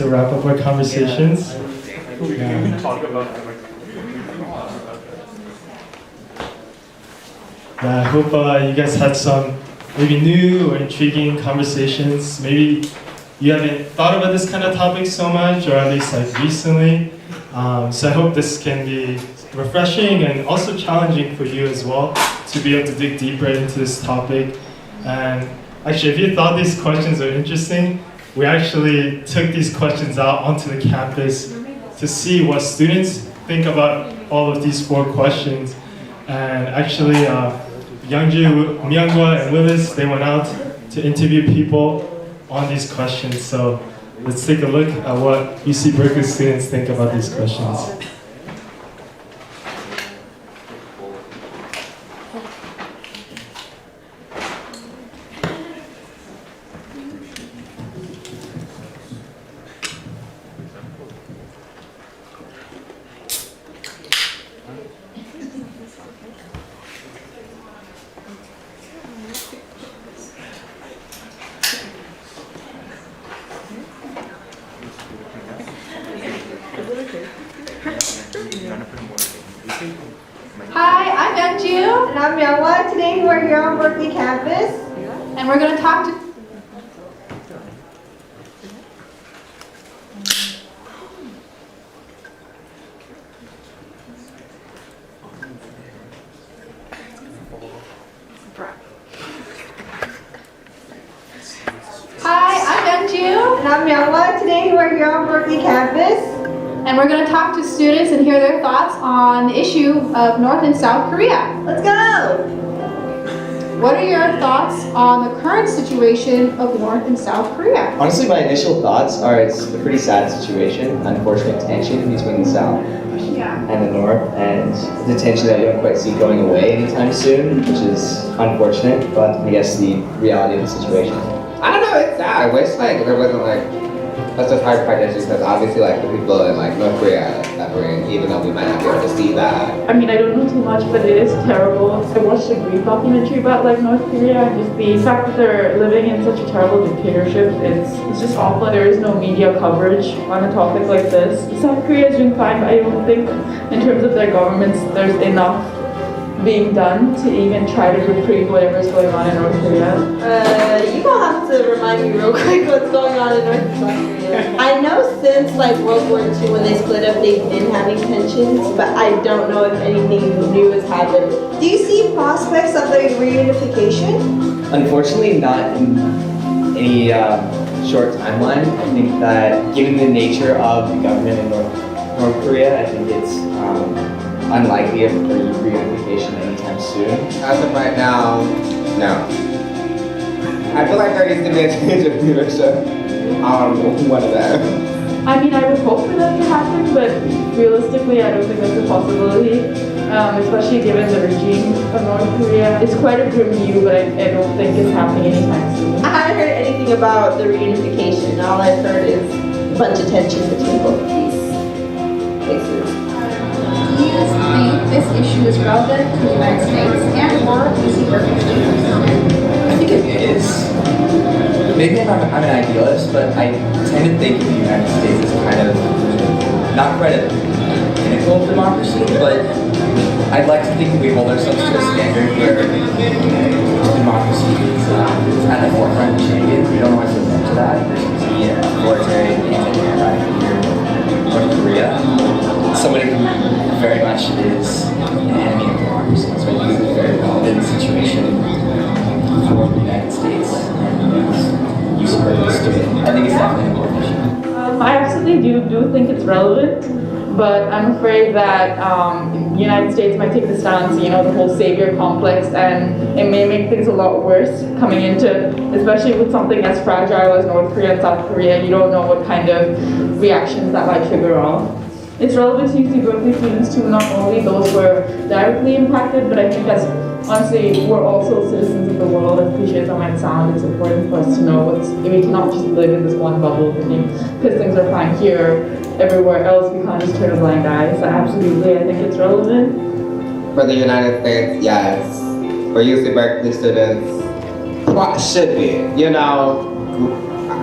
to wrap up our conversations. Yeah. I hope you guys had some maybe new or intriguing conversations. Maybe you haven't thought about this kind of topic so much, or at least like recently. So I hope this can be refreshing and also challenging for you as well to be able to dig deeper into this topic. And actually, if you thought these questions are interesting, we actually took these questions out onto the campus to see what students think about all of these 4 questions. And actually, Youngju, Myungwa, and Willis, they went out to interview people on these questions. So let's take a look at what UC Berkeley students think about these questions. Hi, I'm Youngju. And I'm Myungwa. Today we're here on Berkeley campus. And we're going to talk to... Hi, I'm Youngju. And I'm Myungwa. Today we're here on Berkeley campus. And we're going to talk to students and hear their thoughts on the issue of North and South Korea. Let's go! What are your thoughts on the current situation of North and South Korea? Honestly, my initial thoughts are it's a pretty sad situation, unfortunate tension between the South and the North, and the tension that we don't quite see going away anytime soon, which is unfortunate, but I guess the reality of the situation. I don't know, it's sad. I wish like there wasn't like such a hard partition, because obviously like the people in like North Korea are suffering, even though we might not be able to see that. I mean, I don't know too much, but it is terrible. I watched a great documentary about like North Korea, and just the fact that they're living in such a terrible dictatorship, it's just awful. There is no media coverage on a topic like this. South Korea is doing fine, but I don't think in terms of their governments there's enough being done to even try to reprieve whatever's going on in North Korea. You gonna have to remind me real quick what's going on in North and South Korea. I know since like World War II when they split up, they've been having tensions, but I don't know if anything new has happened. Do you see prospects of the reunification? Unfortunately, not in any short timeline. I think that given the nature of the government in North Korea, I think it's unlikely of reunification anytime soon. As of right now, no. I feel like there needs to be a change of leadership on one of them. I mean, I would hope for that to happen, but realistically, I don't think that's a possibility, especially given the regime of North Korea. It's quite a grim view, but I don't think it's happening anytime soon. I haven't heard anything about the reunification. All I've heard is a bunch of tension between both of these places. Do you think this issue is relevant to the United States and/or UC Berkeley students? I think it is. Maybe I'm an idealist, but I tend to think of the United States as kind of not quite a pinnacle of democracy, but I'd like to think that we hold ourselves to a standard where democracy is at the forefront of change. We don't always live up to that. There's the authoritarian, anti-democratic here in North Korea. Somebody who very much is an enemy of democracy, so I think it's a very relevant situation for the United States and UC Berkeley student. I think it's definitely an important issue. I absolutely do think it's relevant, but I'm afraid that the United States might take the stance, the whole savior complex, and it may make things a lot worse coming into, especially with something as fragile as North Korea and South Korea. You don't know what kind of reactions that might trigger off. It's relevant to UC Berkeley students too, not only those who are directly impacted, but I think as honestly, we're also citizens of the world, as cliche as that might sound. It's important for us to know we cannot just live in this one bubble thinking because things are fine here, everywhere else we can't just turn a blind eye. So absolutely, I think it's relevant. For the United States, yes. For UC Berkeley students, what should be?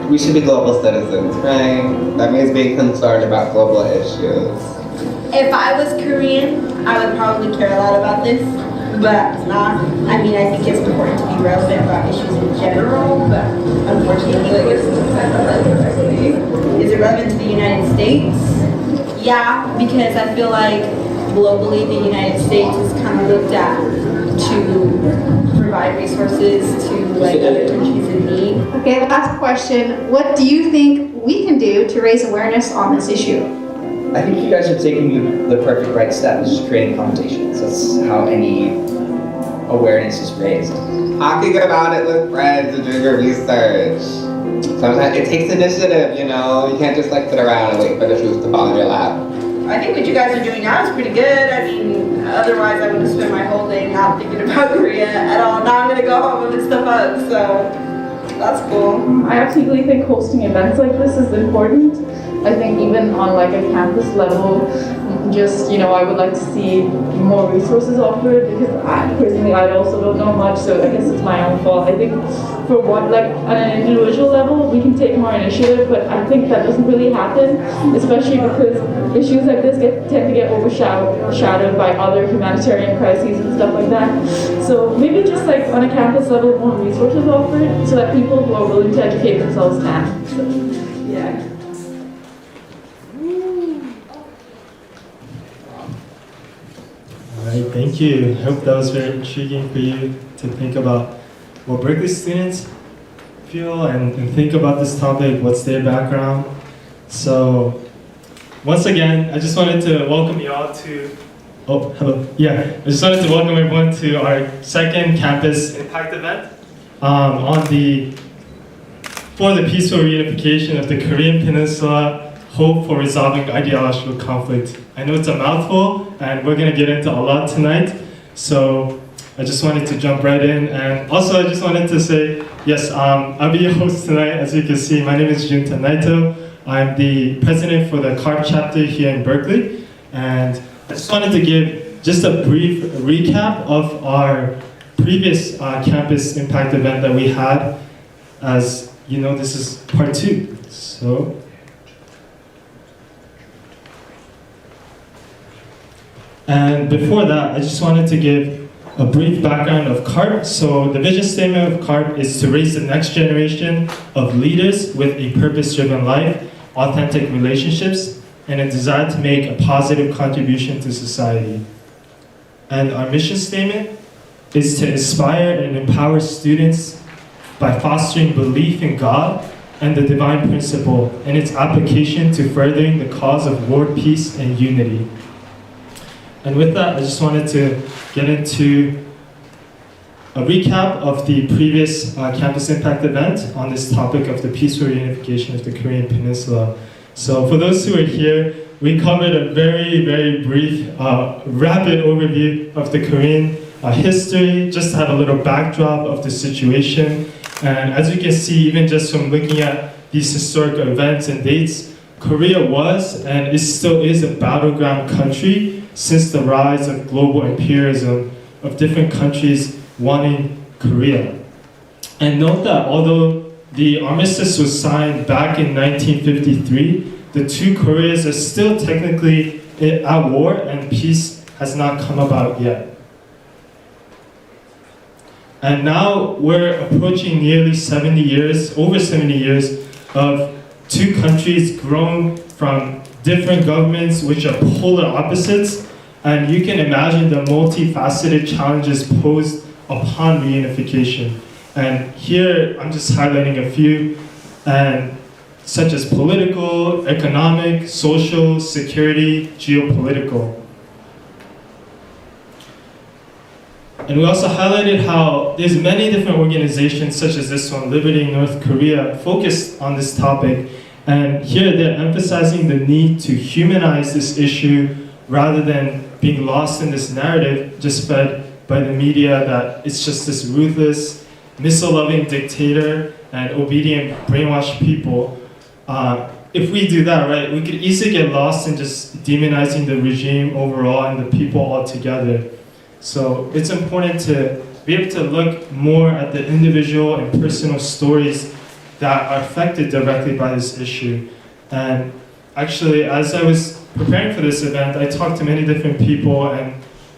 we should be global citizens, right? That means being concerned about global issues. If I was Korean, I would probably care a lot about this, but it's not. I mean, I think it's important to be relevant about issues in general, but unfortunately, is it relevant to the United States? Yeah, because I feel like globally the United States is kind of looked at to provide resources to like other countries in need. Okay, last question. What do you think we can do to raise awareness on this issue? I think you guys are taking the perfect right step, which is creating conversations. That's how any awareness is raised. Talking about it with friends and doing your research. Sometimes it takes initiative, you know? You can't just like sit around and wait for the truth to fall in your lap. I think what you guys are doing now is pretty good. I mean, otherwise I would have spent my whole day not thinking about Korea at all. Now I'm gonna go home and look stuff up, so that's cool. I absolutely think hosting events like this is important. I think even on like a campus level, just, you know, I would like to see more resources offered because I also don't know much, so I guess it's my own fault. I think for what, like on an individual level, we can take more initiative, but I think that doesn't really happen, especially because issues like this tend to get overshadowed by other humanitarian crises and stuff like that. So maybe just like on a campus level, more resources offered so that people who are willing to educate themselves can. So, yeah. All right, thank you. I hope that was very intriguing for you to think about what Berkeley students feel and think about this topic, what's their background. So, once again, I just wanted to welcome you all to, oh, hello. Yeah, I just wanted to welcome everyone to our second campus impact event for the peaceful reunification of the Korean Peninsula, hope for resolving ideological conflict. I know it's a mouthful, and we're going to get into a lot tonight, so I just wanted to jump right in. And also, I just wanted to say, yes, I'll be your host tonight. As you can see, my name is Junta Naito. I'm the president for the CARP chapter here in Berkeley, and I just wanted to give just a brief recap of our previous campus impact event that we had. As you know, this is part 2. So. And before that, I just wanted to give a brief background of CARP. So the vision statement of CARP is to raise the next generation of leaders with a purpose-driven life, authentic relationships, and a desire to make a positive contribution to society. And our mission statement is to inspire and empower students by fostering belief in God and the divine principle and its application to furthering the cause of world peace and unity. And with that, I just wanted to get into a recap of the previous Campus Impact event on this topic of the peaceful reunification of the Korean Peninsula. So for those who are here, we covered a very, very brief, rapid overview of the Korean history, just to have a little backdrop of the situation. And as you can see, even just from looking at these historical events and dates, Korea was and still is a battleground country since the rise of global imperialism of different countries wanting Korea. And note that although the armistice was signed back in 1953, the two Koreas are still technically at war and peace has not come about yet. And now we're approaching nearly 70 years, over 70 years of two countries grown from different governments which are polar opposites, and you can imagine the multifaceted challenges posed upon reunification. And here I'm just highlighting a few, and such as political, economic, social, security, geopolitical. And we also highlighted how there's many different organizations such as this one, Liberty North Korea, focused on this topic. And here they're emphasizing the need to humanize this issue rather than being lost in this narrative just fed by the media that it's just this ruthless, missile-loving dictator and obedient, brainwashed people. If we do that, right, we could easily get lost in just demonizing the regime overall and the people altogether. So it's important to be able to look more at the individual and personal stories that are affected directly by this issue. And actually, as I was preparing for this event, I talked to many different people, and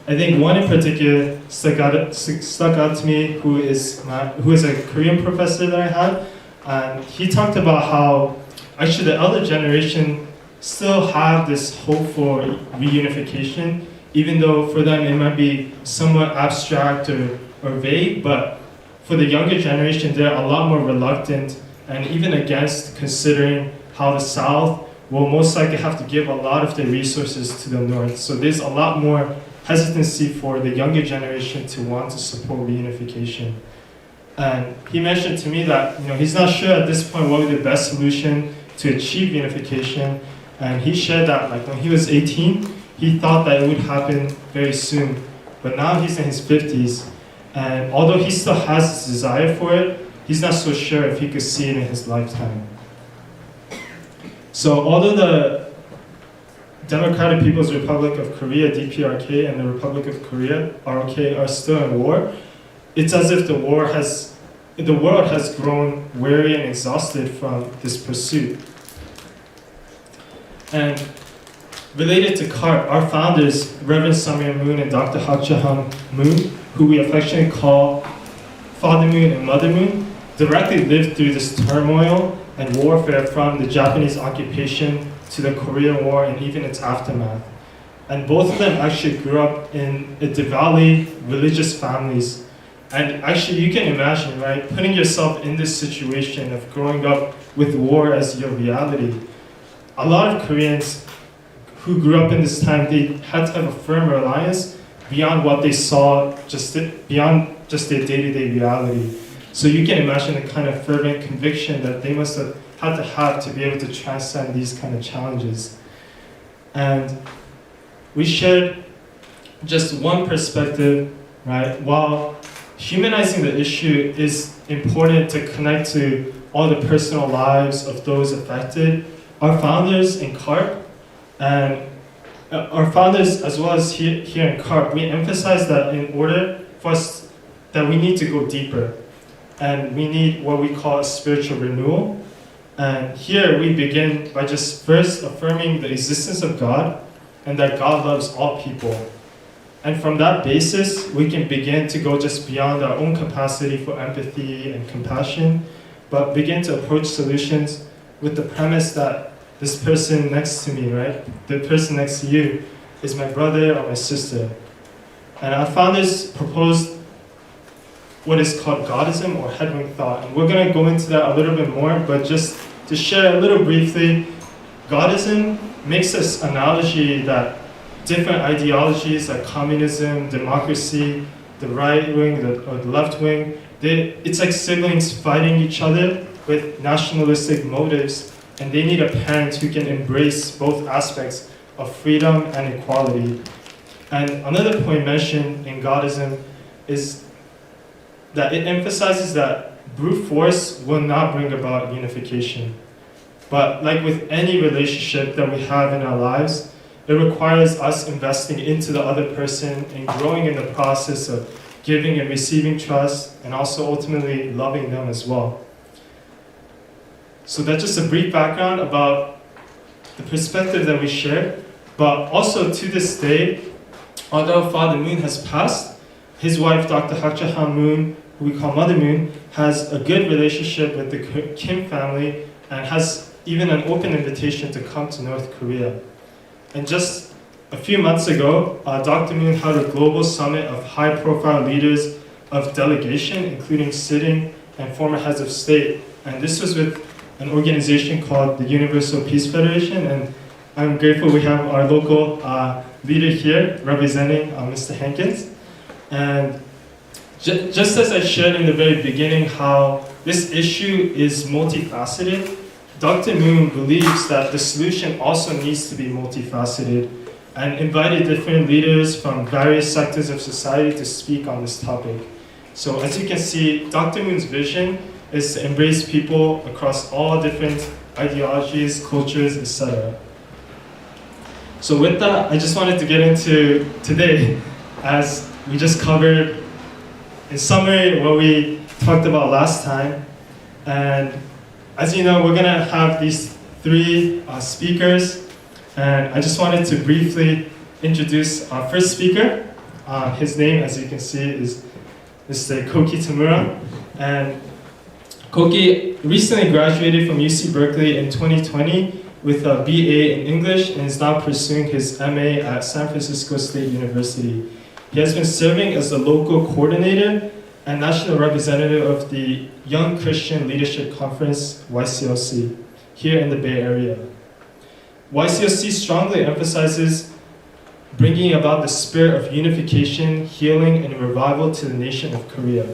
I think one in particular stuck out to me, who is a Korean professor that I had. And he talked about how actually the elder generation still have this hope for reunification, even though for them it might be somewhat abstract or vague, but for the younger generation, they're a lot more reluctant and even against considering how the South will most likely have to give a lot of their resources to the North. So there's a lot more hesitancy for the younger generation to want to support reunification. And he mentioned to me that he's not sure at this point what would be the best solution to achieve reunification. And he shared that when he was 18, he thought that it would happen very soon. But now he's in his 50s. And although he still has this desire for it, he's not so sure if he could see it in his lifetime. So although the Democratic People's Republic of Korea, DPRK, and the Republic of Korea, ROK, are still in war, it's as if the world has grown weary and exhausted from this pursuit. And related to CARP, our founders, Reverend Samir Moon and Dr. Hak Jahan Moon, who we affectionately call Father Moon and Mother Moon, directly lived through this turmoil and warfare from the Japanese occupation to the Korean War and even its aftermath. And both of them actually grew up in devoutly religious families. And actually you can imagine, right, putting yourself in this situation of growing up with war as your reality. A lot of Koreans who grew up in this time, they had to have a firm reliance beyond what they saw, beyond just their day-to-day reality. So you can imagine the kind of fervent conviction that they must have had to be able to transcend these kind of challenges. And we shared just one perspective, right? While humanizing the issue is important to connect to all the personal lives of those affected, our founders in CARP and our founders as well as here in CARP, we emphasize that in order for us, that we need to go deeper. And we need what we call a spiritual renewal. And here we begin by just first affirming the existence of God and that God loves all people. And from that basis, we can begin to go just beyond our own capacity for empathy and compassion, but begin to approach solutions with the premise that this person next to me, right? The person next to you is my brother or my sister. And our founders proposed what is called Godism or headwing thought. And we're going to go into that a little bit more, but just to share a little briefly, Godism makes this analogy that different ideologies like communism, democracy, the right wing or the left wing, it's like siblings fighting each other with nationalistic motives, and they need a parent who can embrace both aspects of freedom and equality. And another point mentioned in Godism is that it emphasizes that brute force will not bring about unification. But like with any relationship that we have in our lives, it requires us investing into the other person and growing in the process of giving and receiving trust, and also ultimately loving them as well. So that's just a brief background about the perspective that we share. But also to this day, although Father Moon has passed, his wife, Dr. Hak Jahan Moon, who we call Mother Moon, has a good relationship with the Kim family and has even an open invitation to come to North Korea. And just a few months ago, Dr. Moon held a global summit of high-profile leaders of delegation, including sitting and former heads of state. And this was with an organization called the Universal Peace Federation. And I'm grateful we have our local leader here representing Mr. Hankins. And just as I shared in the very beginning how this issue is multifaceted, Dr. Moon believes that the solution also needs to be multifaceted and invited different leaders from various sectors of society to speak on this topic. So as you can see, Dr. Moon's vision is to embrace people across all different ideologies, cultures, etc. So with that, I just wanted to get into today, as we just covered in summary what we talked about last time. And as you know, we're gonna have these three speakers, and I just wanted to briefly introduce our first speaker. His name, as you can see, is Mr. Koki Tamura, and Koki recently graduated from UC Berkeley in 2020 with a BA in English and is now pursuing his MA at San Francisco State University. He has been serving as the local coordinator and national representative of the Young Christian Leadership Conference, YCLC, here in the Bay Area. YCLC strongly emphasizes bringing about the spirit of unification, healing, and revival to the nation of Korea.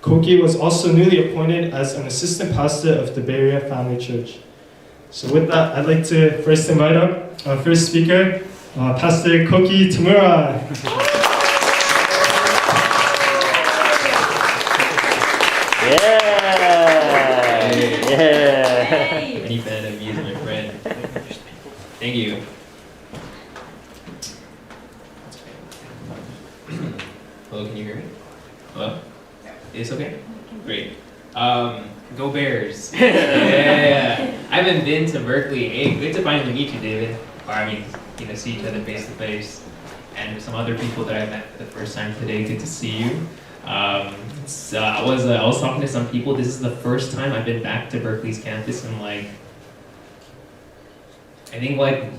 Koki was also newly appointed as an assistant pastor of the Bay Area Family Church. So with that, I'd like to first invite up our first speaker, Pastor Koki Tamura. Any fan of me is my friend. Thank you. Hello, can you hear me? Hello? It's okay? Great. Go Bears. Yeah. I haven't been to Berkeley. Hey, good to finally meet you, David. Or I mean, see each other face to face. And some other people that I met for the first time today. Good to see you. I was talking to some people. This is the first time I've been back to Berkeley's campus in I think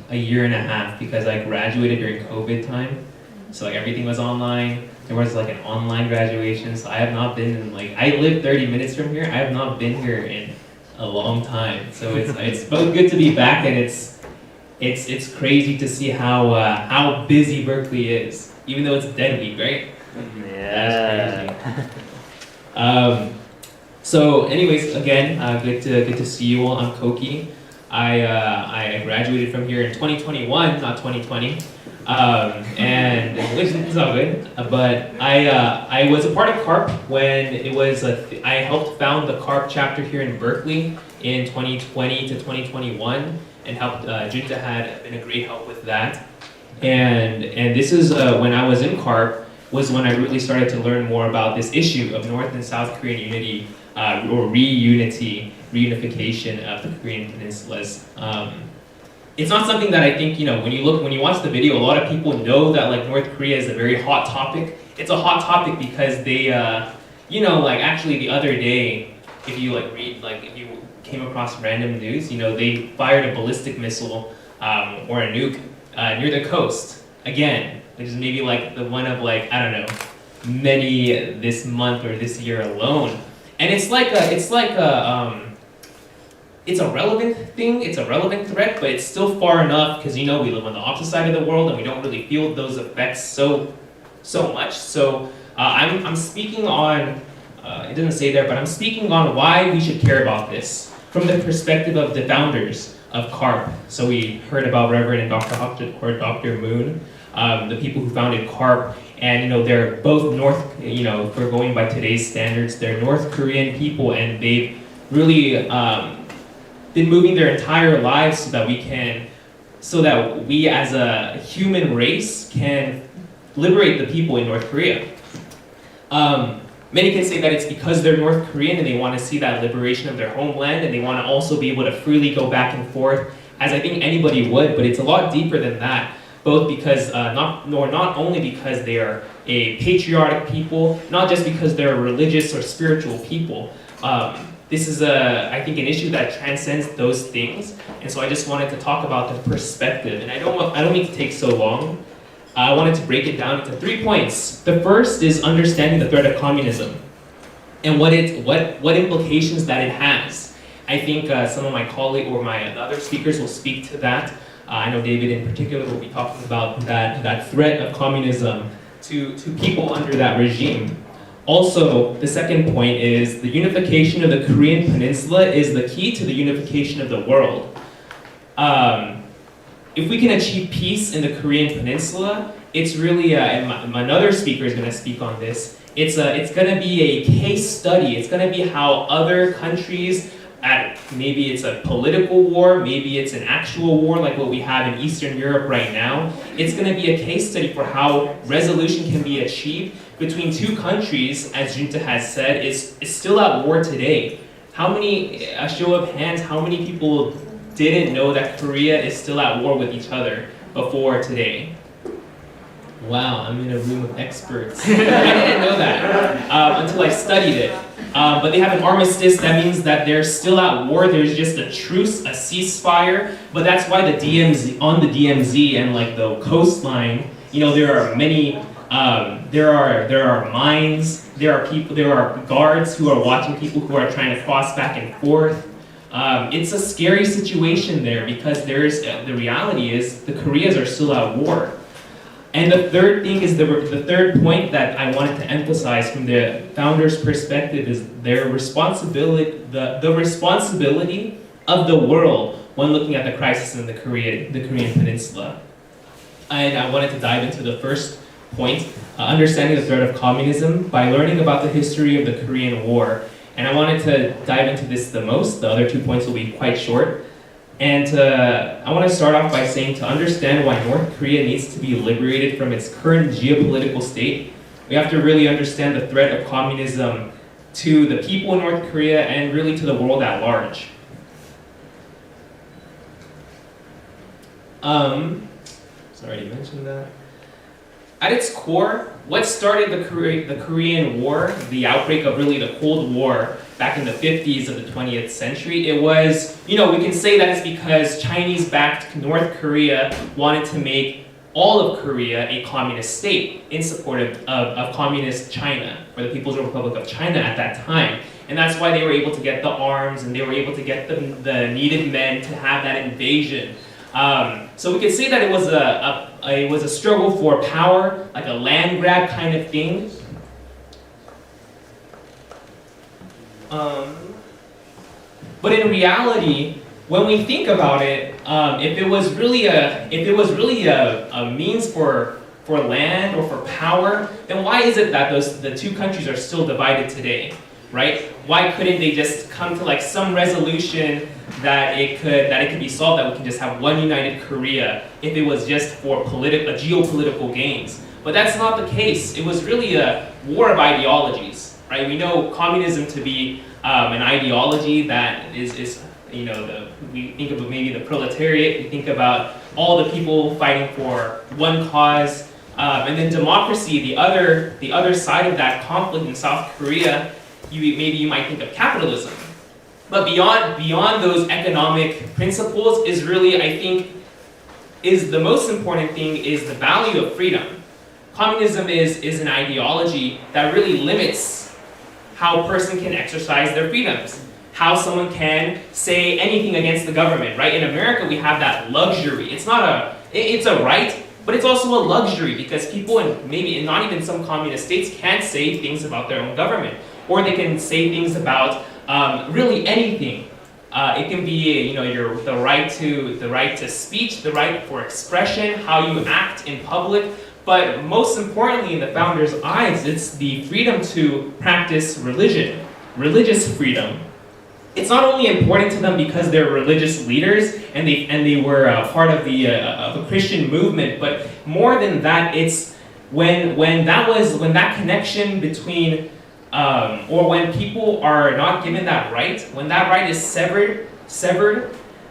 a year and a half, because I graduated during COVID time. So everything was online. There was an online graduation. So I have not been in I live 30 minutes from here. I have not been here in a long time. So it's both good to be back, and it's crazy to see how busy Berkeley is, even though it's dead week, right? Yeah. That's crazy. So anyways, again, good to see you all. I'm Koki. I graduated from here in 2021, not 2020. And which is all good. But I was a part of CARP when it was I helped found the CARP chapter here in Berkeley in 2020 to 2021, and helped Junta had been a great help with that. And this is when I was in CARP was when I really started to learn more about this issue of North and South Korean unity, or reunification of the Korean peninsulas. It's not something that I think, when you watch the video, a lot of people know that North Korea is a very hot topic. It's a hot topic because they, actually the other day, if you read, if you came across random news, they fired a ballistic missile or a nuke near the coast again, which is maybe the one of I don't know, many this month or this year alone. And it's a relevant thing, it's a relevant threat, but it's still far enough because we live on the opposite side of the world and we don't really feel those effects so much. So I'm speaking on, it doesn't say there, but I'm speaking on why we should care about this from the perspective of the founders of CARP. So we heard about Reverend and Dr. Moon, the people who founded CARP, and they're both if we're going by today's standards, they're North Korean people, and they've really been moving their entire lives so that we as a human race can liberate the people in North Korea. Many can say that it's because they're North Korean and they want to see that liberation of their homeland, and they want to also be able to freely go back and forth, as I think anybody would, but it's a lot deeper than that. Both because, not only because they are a patriotic people, not just because they're a religious or spiritual people. This is, I think, an issue that transcends those things, and so I just wanted to talk about the perspective. And I don't mean to take so long. I wanted to break it down into 3 points. The first is understanding the threat of communism and what implications that it has. I think some of my colleagues or my other speakers will speak to that. I know David in particular will be talking about that threat of communism to people under that regime. Also, the second point is the unification of the Korean Peninsula is the key to the unification of the world. If we can achieve peace in the Korean Peninsula, it's really, and another speaker is going to speak on this, it's going to be a case study. It's going to be how other countries, maybe it's a political war, maybe it's an actual war like what we have in Eastern Europe right now. It's going to be a case study for how resolution can be achieved between two countries, as Junta has said, is still at war today. a show of hands, how many people didn't know that Korea is still at war with each other before today? Wow, I'm in a room of experts. I didn't know that until I studied it. But they have an armistice. That means that they're still at war. There's just a truce, a ceasefire. But that's why the DMZ, on the DMZ and like the coastline, you know, there are many. There are mines. There are people. There are guards who are watching people who are trying to cross back and forth. It's a scary situation there because there's the reality is the Koreas are still at war. And the third thing is the third point that I wanted to emphasize from the founders' perspective is their responsibility, the responsibility of the world when looking at the crisis in the Korean Peninsula. And I wanted to dive into the first point, understanding the threat of communism by learning about the history of the Korean War. And I wanted to dive into this the most. The other 2 points will be quite short. And I want to start off by saying to understand why North Korea needs to be liberated from its current geopolitical state, we have to really understand the threat of communism to the people in North Korea and really to the world at large. Sorry, I mentioned that. At its core, what started the Korean War, the outbreak of really the Cold War back in the 50s of the 20th century, it was, we can say that it's because Chinese-backed North Korea wanted to make all of Korea a communist state in support of communist China, or the People's Republic of China at that time. And that's why they were able to get the arms and they were able to get the needed men to have that invasion. So we could say that it was a struggle for power, like a land grab kind of thing. But in reality, when we think about it, if it was really a means for land or for power, then why is it that the two countries are still divided today, right? Why couldn't they just come to like some resolution that it could be solved, that we can just have one united Korea if it was just for geopolitical gains? But that's not the case. It was really a war of ideologies, right? We know communism to be an ideology that is we think of maybe the proletariat, we think about all the people fighting for one cause, and then democracy, the other side of that conflict in South Korea, you might think of capitalism. But beyond those economic principles is really, I think, is the most important thing is the value of freedom. Communism is an ideology that really limits how a person can exercise their freedoms, how someone can say anything against the government, right? In America, we have that luxury. It's a right, but it's also a luxury because people maybe not even some communist states can't say things about their own government, or they can say things about really anything. It can be, the right to speech, the right for expression, how you act in public. But most importantly, in the founders' eyes, it's the freedom to practice religion, religious freedom. It's not only important to them because they're religious leaders and they were part of a Christian movement, but more than that, it's when that connection between or when people are not given that right, when that right is severed,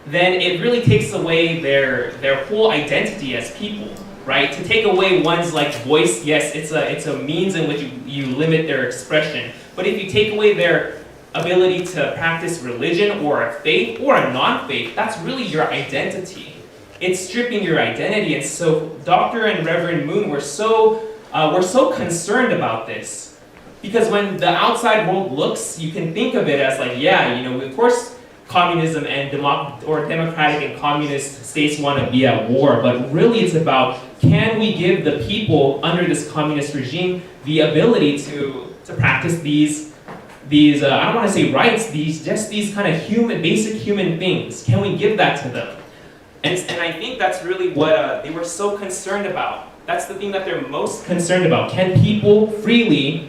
then it really takes away their whole identity as people, right? To take away one's voice, yes, it's a means in which you limit their expression. But if you take away their ability to practice religion or a faith or a non-faith, that's really your identity. It's stripping your identity. And so Dr. and Reverend Moon were so concerned about this. Because when the outside world looks, you can think of it as of course communism and democratic and communist states want to be at war, but really it's about, can we give the people under this communist regime the ability to practice these I don't want to say rights, these kind of basic human things. Can we give that to them? And I think that's really what they were so concerned about. That's the thing that they're most concerned about. Can people freely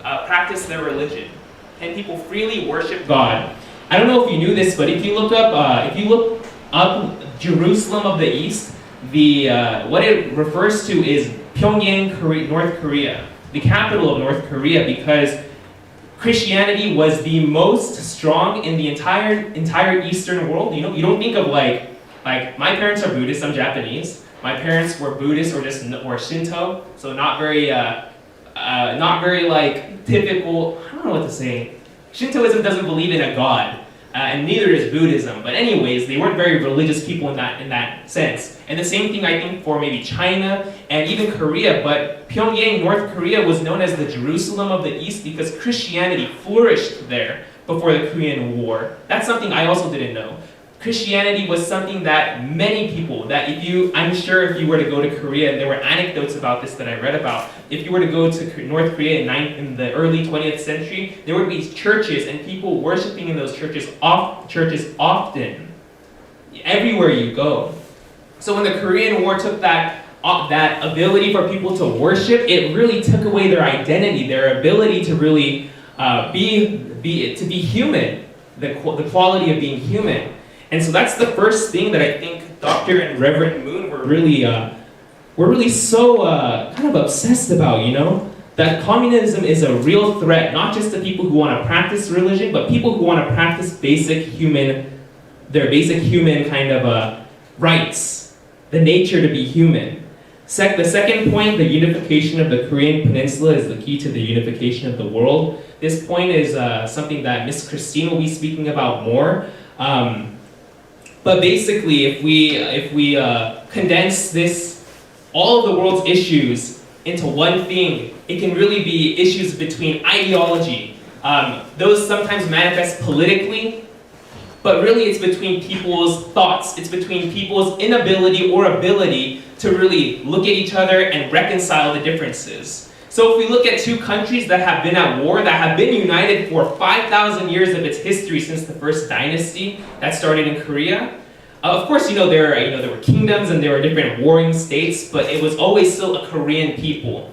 practice their religion? Can people freely worship God? I don't know if you knew this, but if you look up Jerusalem of the East, what it refers to is Pyongyang, North Korea, the capital of North Korea, because Christianity was the most strong in the entire Eastern world. You don't think of like my parents are Buddhist, I'm Japanese. My parents were Buddhist or Shinto, so not very like typical. I don't know what to say. Shintoism doesn't believe in a god, and neither is Buddhism. But anyways, they weren't very religious people in that sense. And the same thing I think for maybe China and even Korea. But Pyongyang, North Korea, was known as the Jerusalem of the East because Christianity flourished there before the Korean War. That's something I also didn't know. Christianity was something that many people, I'm sure if you were to go to Korea, and there were anecdotes about this that I read about, if you were to go to North Korea in the early 20th century, there would be churches and people worshiping in those churches often, everywhere you go. So when the Korean War took that ability for people to worship, it really took away their identity, their ability to really be human, the quality of being human. And so that's the first thing that I think Dr. and Reverend Moon were really so kind of obsessed about, that communism is a real threat, not just to people who want to practice religion, but people who want to practice their basic human kind of rights, the nature to be human. The second point, the unification of the Korean Peninsula is the key to the unification of the world. This point is something that Miss Christine will be speaking about more. But basically, if we condense all of the world's issues into one thing, it can really be issues between ideology. Those sometimes manifest politically, but really it's between people's thoughts. It's between people's inability or ability to really look at each other and reconcile the differences. So if we look at two countries that have been at war, that have been united for 5,000 years of its history since the first dynasty that started in Korea, of course, there were kingdoms and there were different warring states, but it was always still a Korean people.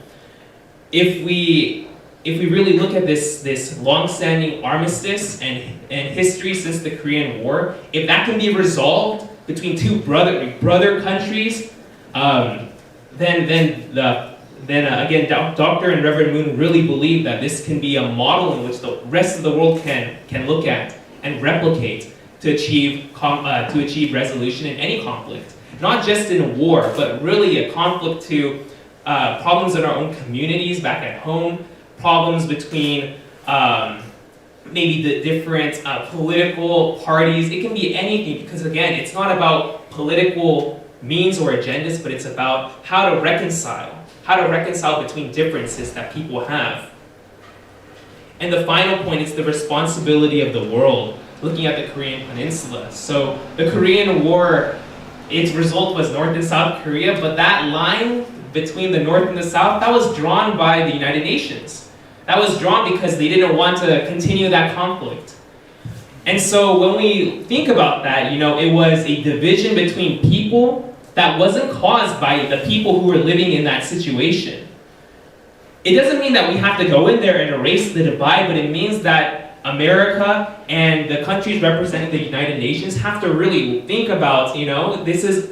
If we really look at this long-standing armistice and history since the Korean War, if that can be resolved between two brother countries, then again, Dr. and Reverend Moon really believe that this can be a model in which the rest of the world can look at and replicate to achieve resolution in any conflict. Not just in a war, but really a conflict to problems in our own communities back at home, problems between maybe the different political parties. It can be anything because, again, it's not about political means or agendas, but it's about how to reconcile between differences that people have. And the final point is the responsibility of the world, looking at the Korean Peninsula. So the Korean War, its result was North and South Korea, but that line between the North and the South, that was drawn by the United Nations. That was drawn because they didn't want to continue that conflict. And so when we think about that, it was a division between people that wasn't caused by the people who were living in that situation. It doesn't mean that we have to go in there and erase the divide, but it means that America and the countries representing the United Nations have to really think about, this is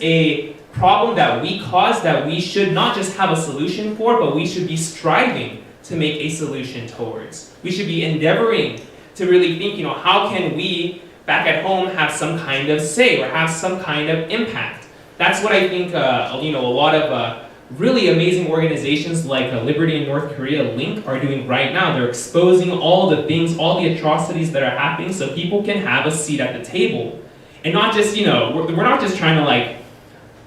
a problem that we caused that we should not just have a solution for, but we should be striving to make a solution towards. We should be endeavoring to really think, how can we back at home have some kind of say or have some kind of impact? That's what I think, a lot of really amazing organizations like Liberty in North Korea, Link, are doing right now. They're exposing all the things, all the atrocities that are happening so people can have a seat at the table. And not just, we're not just trying to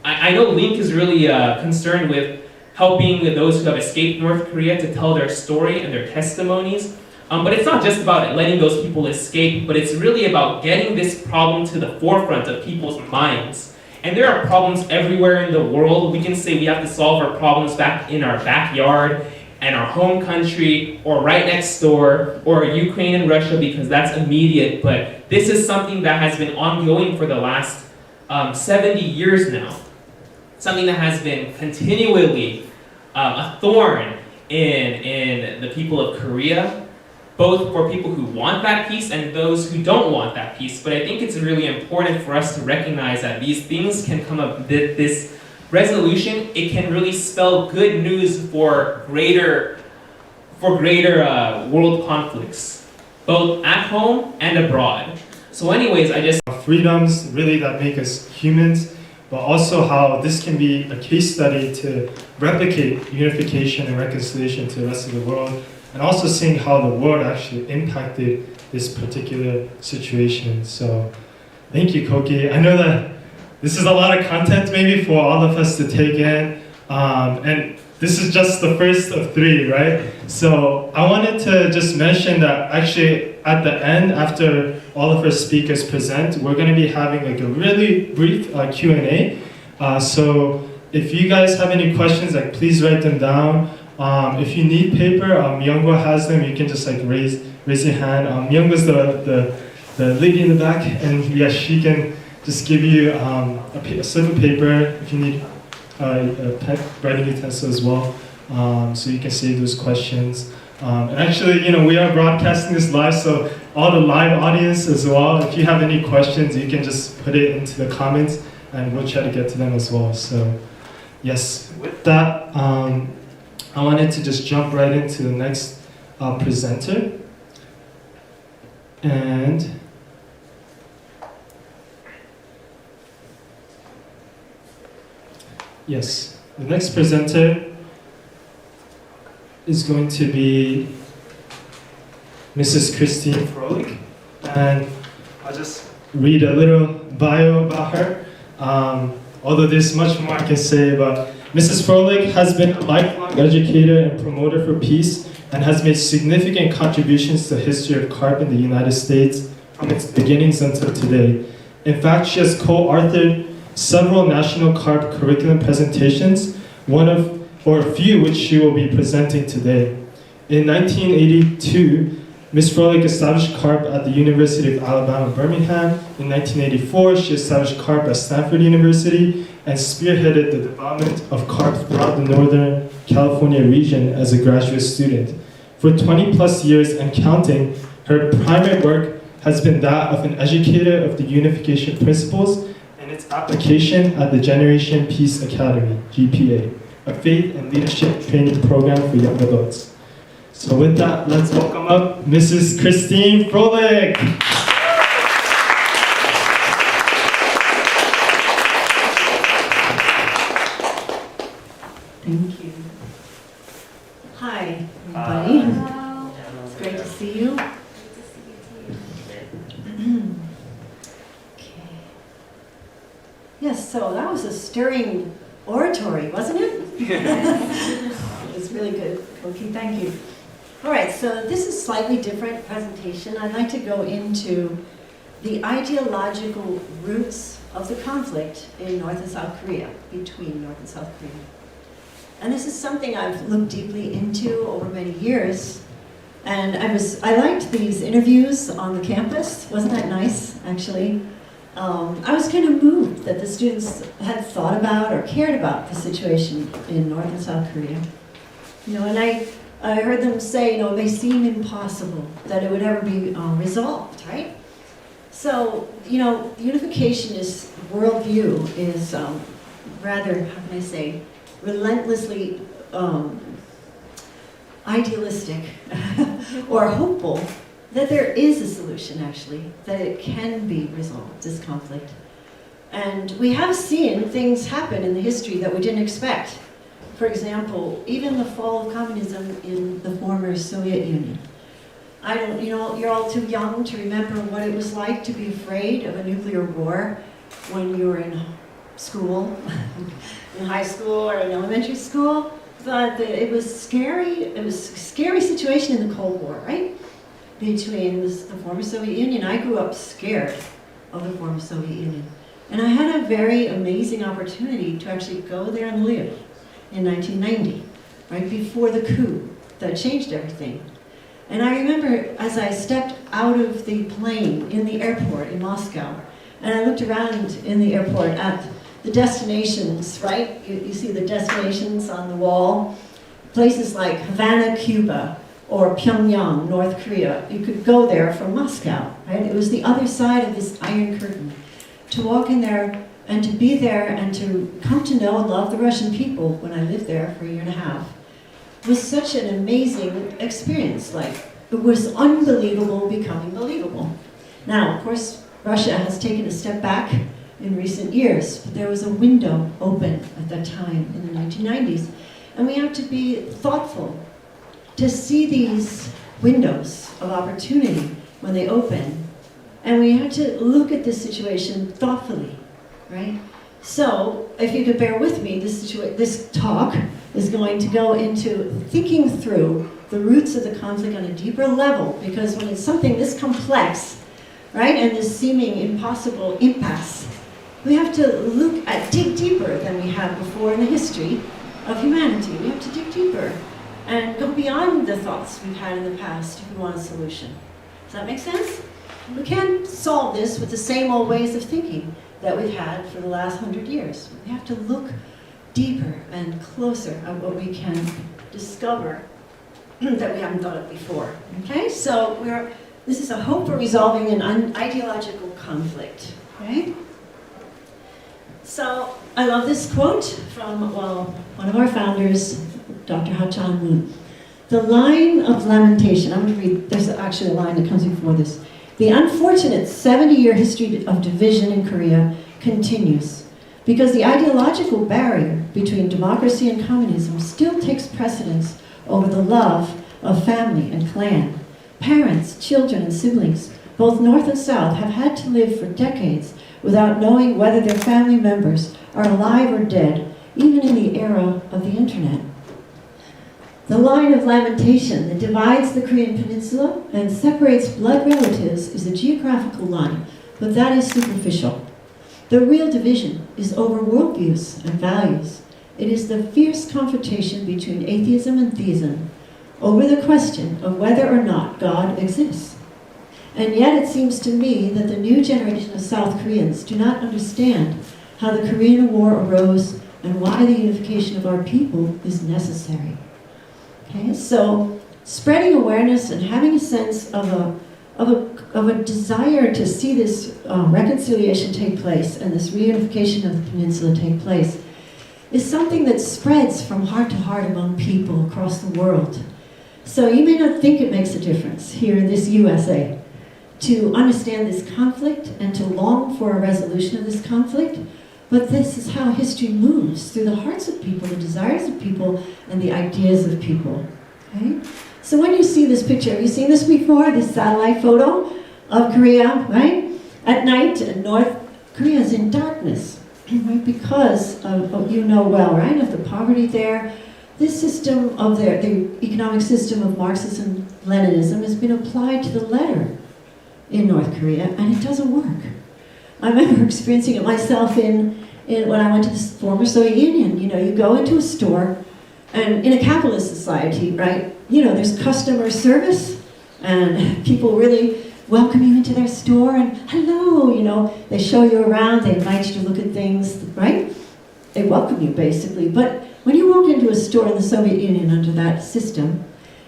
I know Link is really concerned with helping those who have escaped North Korea to tell their story and their testimonies. But it's not just about letting those people escape, but it's really about getting this problem to the forefront of people's minds. And there are problems everywhere in the world. We can say we have to solve our problems back in our backyard and our home country, or right next door, or Ukraine and Russia, because that's immediate. But this is something that has been ongoing for the last 70 years now. Something that has been continually a thorn in the people of Korea, both for people who want that peace and those who don't want that peace. But I think it's really important for us to recognize that these things can come up, this resolution, it can really spell good news for greater for greater world conflicts, both at home and abroad. So anyways, I just freedoms really that make us humans, but also how this can be a case study to replicate unification and reconciliation to the rest of the world, and also seeing how the world actually impacted this particular situation. So thank you, Koki. I know that this is a lot of content maybe for all of us to take in, and this is just the first of 3, right? So I wanted to just mention that actually at the end, after all of our speakers present, we're going to be having like a really brief Q&A. So if you guys have any questions, like please write them down. If you need paper, Myungwa has them. You can just like raise your hand. Myungwa's the lady in the back, and yeah, she can just give you a slip of paper if you need a pen, writing utensil as well, so you can save those questions. And actually, we are broadcasting this live, so all the live audience as well, if you have any questions, you can just put it into the comments, and we'll try to get to them as well. So, yes, with that, I wanted to just jump right into the next presenter. And yes, the next presenter is going to be Mrs. Christine Froelich, and I'll just read a little bio about her. Although there's much more I can say, but Mrs. Froelich has been a lifelong educator and promoter for peace and has made significant contributions to the history of CARP in the United States from its beginnings until today. In fact, she has co-authored several national CARP curriculum presentations, one of or a few which she will be presenting today. In 1982, Ms. Froelich established CARP at the University of Alabama, Birmingham. In 1984, she established CARP at Stanford University and spearheaded the development of CARP throughout the Northern California region as a graduate student. For 20 plus years and counting, her primary work has been that of an educator of the unification principles and its application at the Generation Peace Academy, GPA, a faith and leadership training program for young adults. So with that, let's welcome up Mrs. Christine Froelich. Thank you. Hi, everybody. It's great to see you. Okay. Yes, so that was a stirring oratory, wasn't it? It was really good. Okay, thank you. All right, so this is a slightly different presentation. I'd like to go into the ideological roots of the conflict in North and South Korea, between North and South Korea. And this is something I've looked deeply into over many years. And I liked these interviews on the campus. Wasn't that nice, actually? I was kind of moved that the students had thought about or cared about the situation in North and South Korea. And I heard them say, it may seem impossible that it would ever be resolved, right? So, unification is, worldview is rather, how can I say, relentlessly idealistic or hopeful that there is a solution, actually, that it can be resolved, this conflict. And we have seen things happen in the history that we didn't expect. For example, even the fall of communism in the former Soviet Union. You're all too young to remember what it was like to be afraid of a nuclear war when you were in school, in high school or in elementary school. But it was scary. It was a scary situation in the Cold War, right? Between the former Soviet Union. I grew up scared of the former Soviet Union. And I had a very amazing opportunity to actually go there and live in 1990, right before the coup that changed everything. And I remember as I stepped out of the plane in the airport in Moscow, and I looked around in the airport at the destinations, right? You see the destinations on the wall. Places like Havana, Cuba, or Pyongyang, North Korea. You could go there from Moscow, right? It was the other side of this iron curtain. To walk in there and to be there and to come to know and love the Russian people when I lived there for a year and a half. was such an amazing experience. Like, it was unbelievable becoming believable. Now, of course, Russia has taken a step back in recent years, but there was a window open at that time in the 1990s. And we have to be thoughtful to see these windows of opportunity when they open. And we have to look at this situation thoughtfully, right? So, if you could bear with me, this talk is going to go into thinking through the roots of the conflict on a deeper level, because when it's something this complex, right, and this seeming impossible impasse, we have to dig deeper than we have before in the history of humanity. We have to dig deeper and go beyond the thoughts we've had in the past if we want a solution. Does that make sense? We can't solve this with the same old ways of thinking that we've had for the last 100 years. We have to look deeper and closer at what we can discover that we haven't thought of before. Okay, so this is a hope for resolving an ideological conflict. Okay? So I love this quote from, one of our founders, Dr. Ha-Chan Moon. The line of lamentation, I'm going to read, there's actually a line that comes before this. The unfortunate 70-year history of division in Korea continues because the ideological barrier between democracy and communism still takes precedence over the love of family and clan. Parents, children, and siblings, both North and South, have had to live for decades without knowing whether their family members are alive or dead, even in the era of the internet. The line of lamentation that divides the Korean Peninsula and separates blood relatives is a geographical line, but that is superficial. The real division is over worldviews and values. It is the fierce confrontation between atheism and theism over the question of whether or not God exists. And yet it seems to me that the new generation of South Koreans do not understand how the Korean War arose and why the unification of our people is necessary. Okay, so spreading awareness and having a sense of a desire to see this reconciliation take place and this reunification of the peninsula take place is something that spreads from heart to heart among people across the world. So you may not think it makes a difference here in this USA to understand this conflict and to long for a resolution of this conflict, but this is how history moves through the hearts of people, the desires of people, and the ideas of people. Okay? So when you see this picture, have you seen this before? This satellite photo of Korea, right? At night, North Korea is in darkness, right? Because of, you know well, right, of the poverty there. This system of the economic system of Marxism, Leninism has been applied to the letter in North Korea, and it doesn't work. I remember experiencing it myself when I went to the former Soviet Union. You know, you go into a store, and in a capitalist society, right, you know, there's customer service, and people really welcome you into their store, and hello, you know, they show you around, they invite you to look at things, right? They welcome you, basically. But when you walk into a store in the Soviet Union under that system,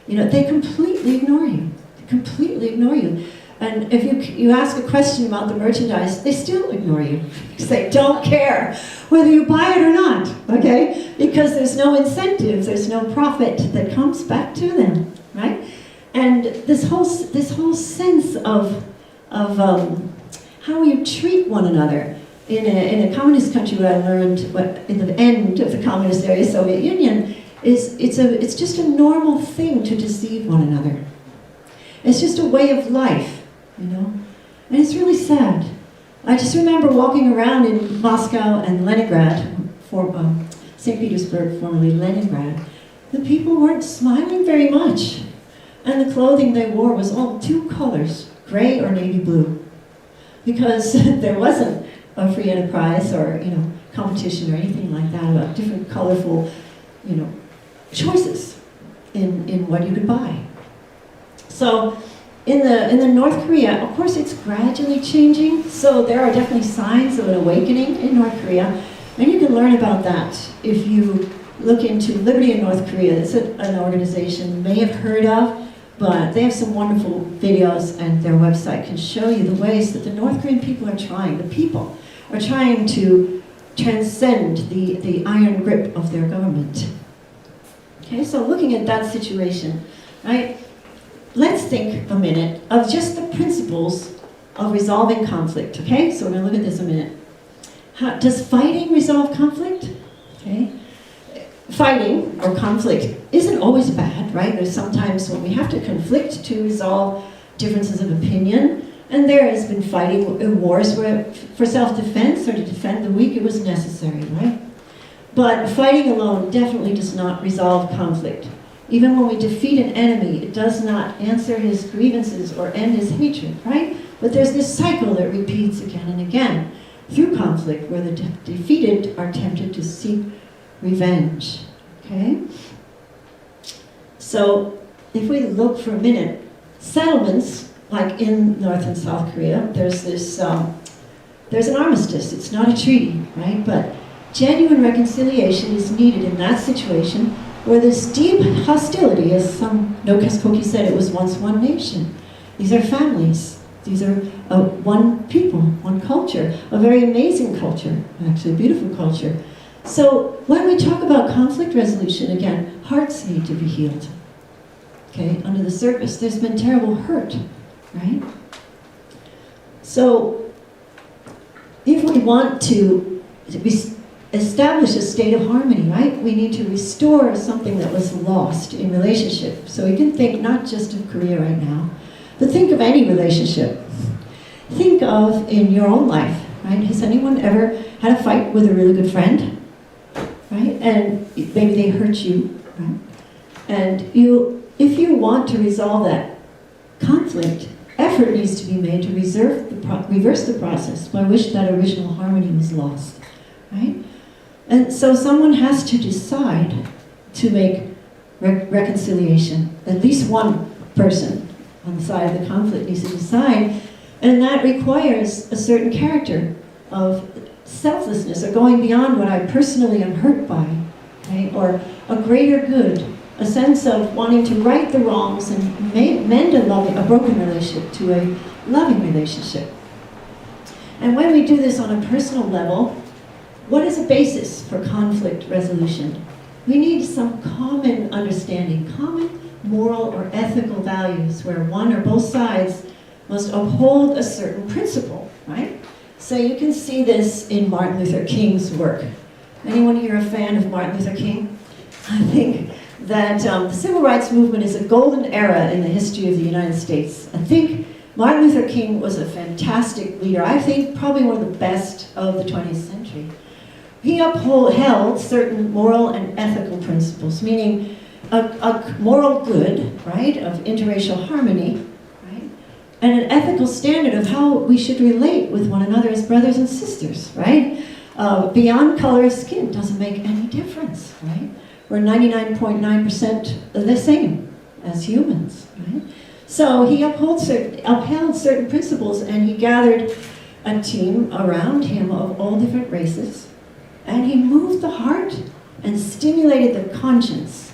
you know, they completely ignore you. They completely ignore you. And if you ask a question about the merchandise, they still ignore you because they don't care whether you buy it or not, okay? Because there's no incentive, there's no profit that comes back to them, right? And this whole sense of how you treat one another in a communist country, what I learned in the end of the communist era, Soviet Union, is it's just a normal thing to deceive one another. It's just a way of life. You know, and it's really sad. I just remember walking around in Moscow and Leningrad, St. Petersburg, formerly Leningrad. The people weren't smiling very much, and the clothing they wore was all two colors, gray or navy blue, because there wasn't a free enterprise or, you know, competition or anything like that about different colorful, you know, choices in what you could buy. So in the North Korea, of course, it's gradually changing. So there are definitely signs of an awakening in North Korea, and you can learn about that if you look into Liberty in North Korea. It's an organization you may have heard of, but they have some wonderful videos, and their website can show you the ways that the North Korean people are trying. The people are trying to transcend the iron grip of their government. Okay, so looking at that situation, right? Let's think a minute of just the principles of resolving conflict, okay? So we're gonna look at this a minute. Does fighting resolve conflict? Okay. Fighting or conflict isn't always bad, right? There's sometimes when we have to conflict to resolve differences of opinion, and there has been fighting in wars where for self-defense or to defend the weak it was necessary, right? But fighting alone definitely does not resolve conflict. Even when we defeat an enemy, it does not answer his grievances or end his hatred, right? But there's this cycle that repeats again and again through conflict where the defeated are tempted to seek revenge, okay? So if we look for a minute, settlements, like in North and South Korea, there's an armistice. It's not a treaty, right? But genuine reconciliation is needed in that situation where this deep hostility, as some Nokaskoki said, it was once one nation. These are families. These are one people, one culture, a very amazing culture, actually a beautiful culture. So when we talk about conflict resolution, again, hearts need to be healed. Okay, under the surface, there's been terrible hurt, right? So if we want to establish a state of harmony, right, we need to restore something that was lost in relationship. So we can think not just of Korea right now, but think of any relationship. Think of in your own life, right? Has anyone ever had a fight with a really good friend, right? And maybe they hurt you, right? And if you want to resolve that conflict, effort needs to be made to reverse the process by which that original harmony was lost, right? And so someone has to decide to make reconciliation. At least one person on the side of the conflict needs to decide, and that requires a certain character of selflessness or going beyond what I personally am hurt by, right? Or a greater good, a sense of wanting to right the wrongs and mend a broken relationship to a loving relationship. And when we do this on a personal level, what is a basis for conflict resolution? We need some common understanding, common moral or ethical values where one or both sides must uphold a certain principle, right? So you can see this in Martin Luther King's work. Anyone here a fan of Martin Luther King? I think that the civil rights movement is a golden era in the history of the United States. I think Martin Luther King was a fantastic leader. I think probably one of the best of the 20th century. He upheld certain moral and ethical principles, meaning a moral good, right, of interracial harmony, right, and an ethical standard of how we should relate with one another as brothers and sisters, right? Beyond color of skin doesn't make any difference, right? We're 99.9% the same as humans, right? So he upheld certain principles, and he gathered a team around him of all different races, and he moved the heart and stimulated the conscience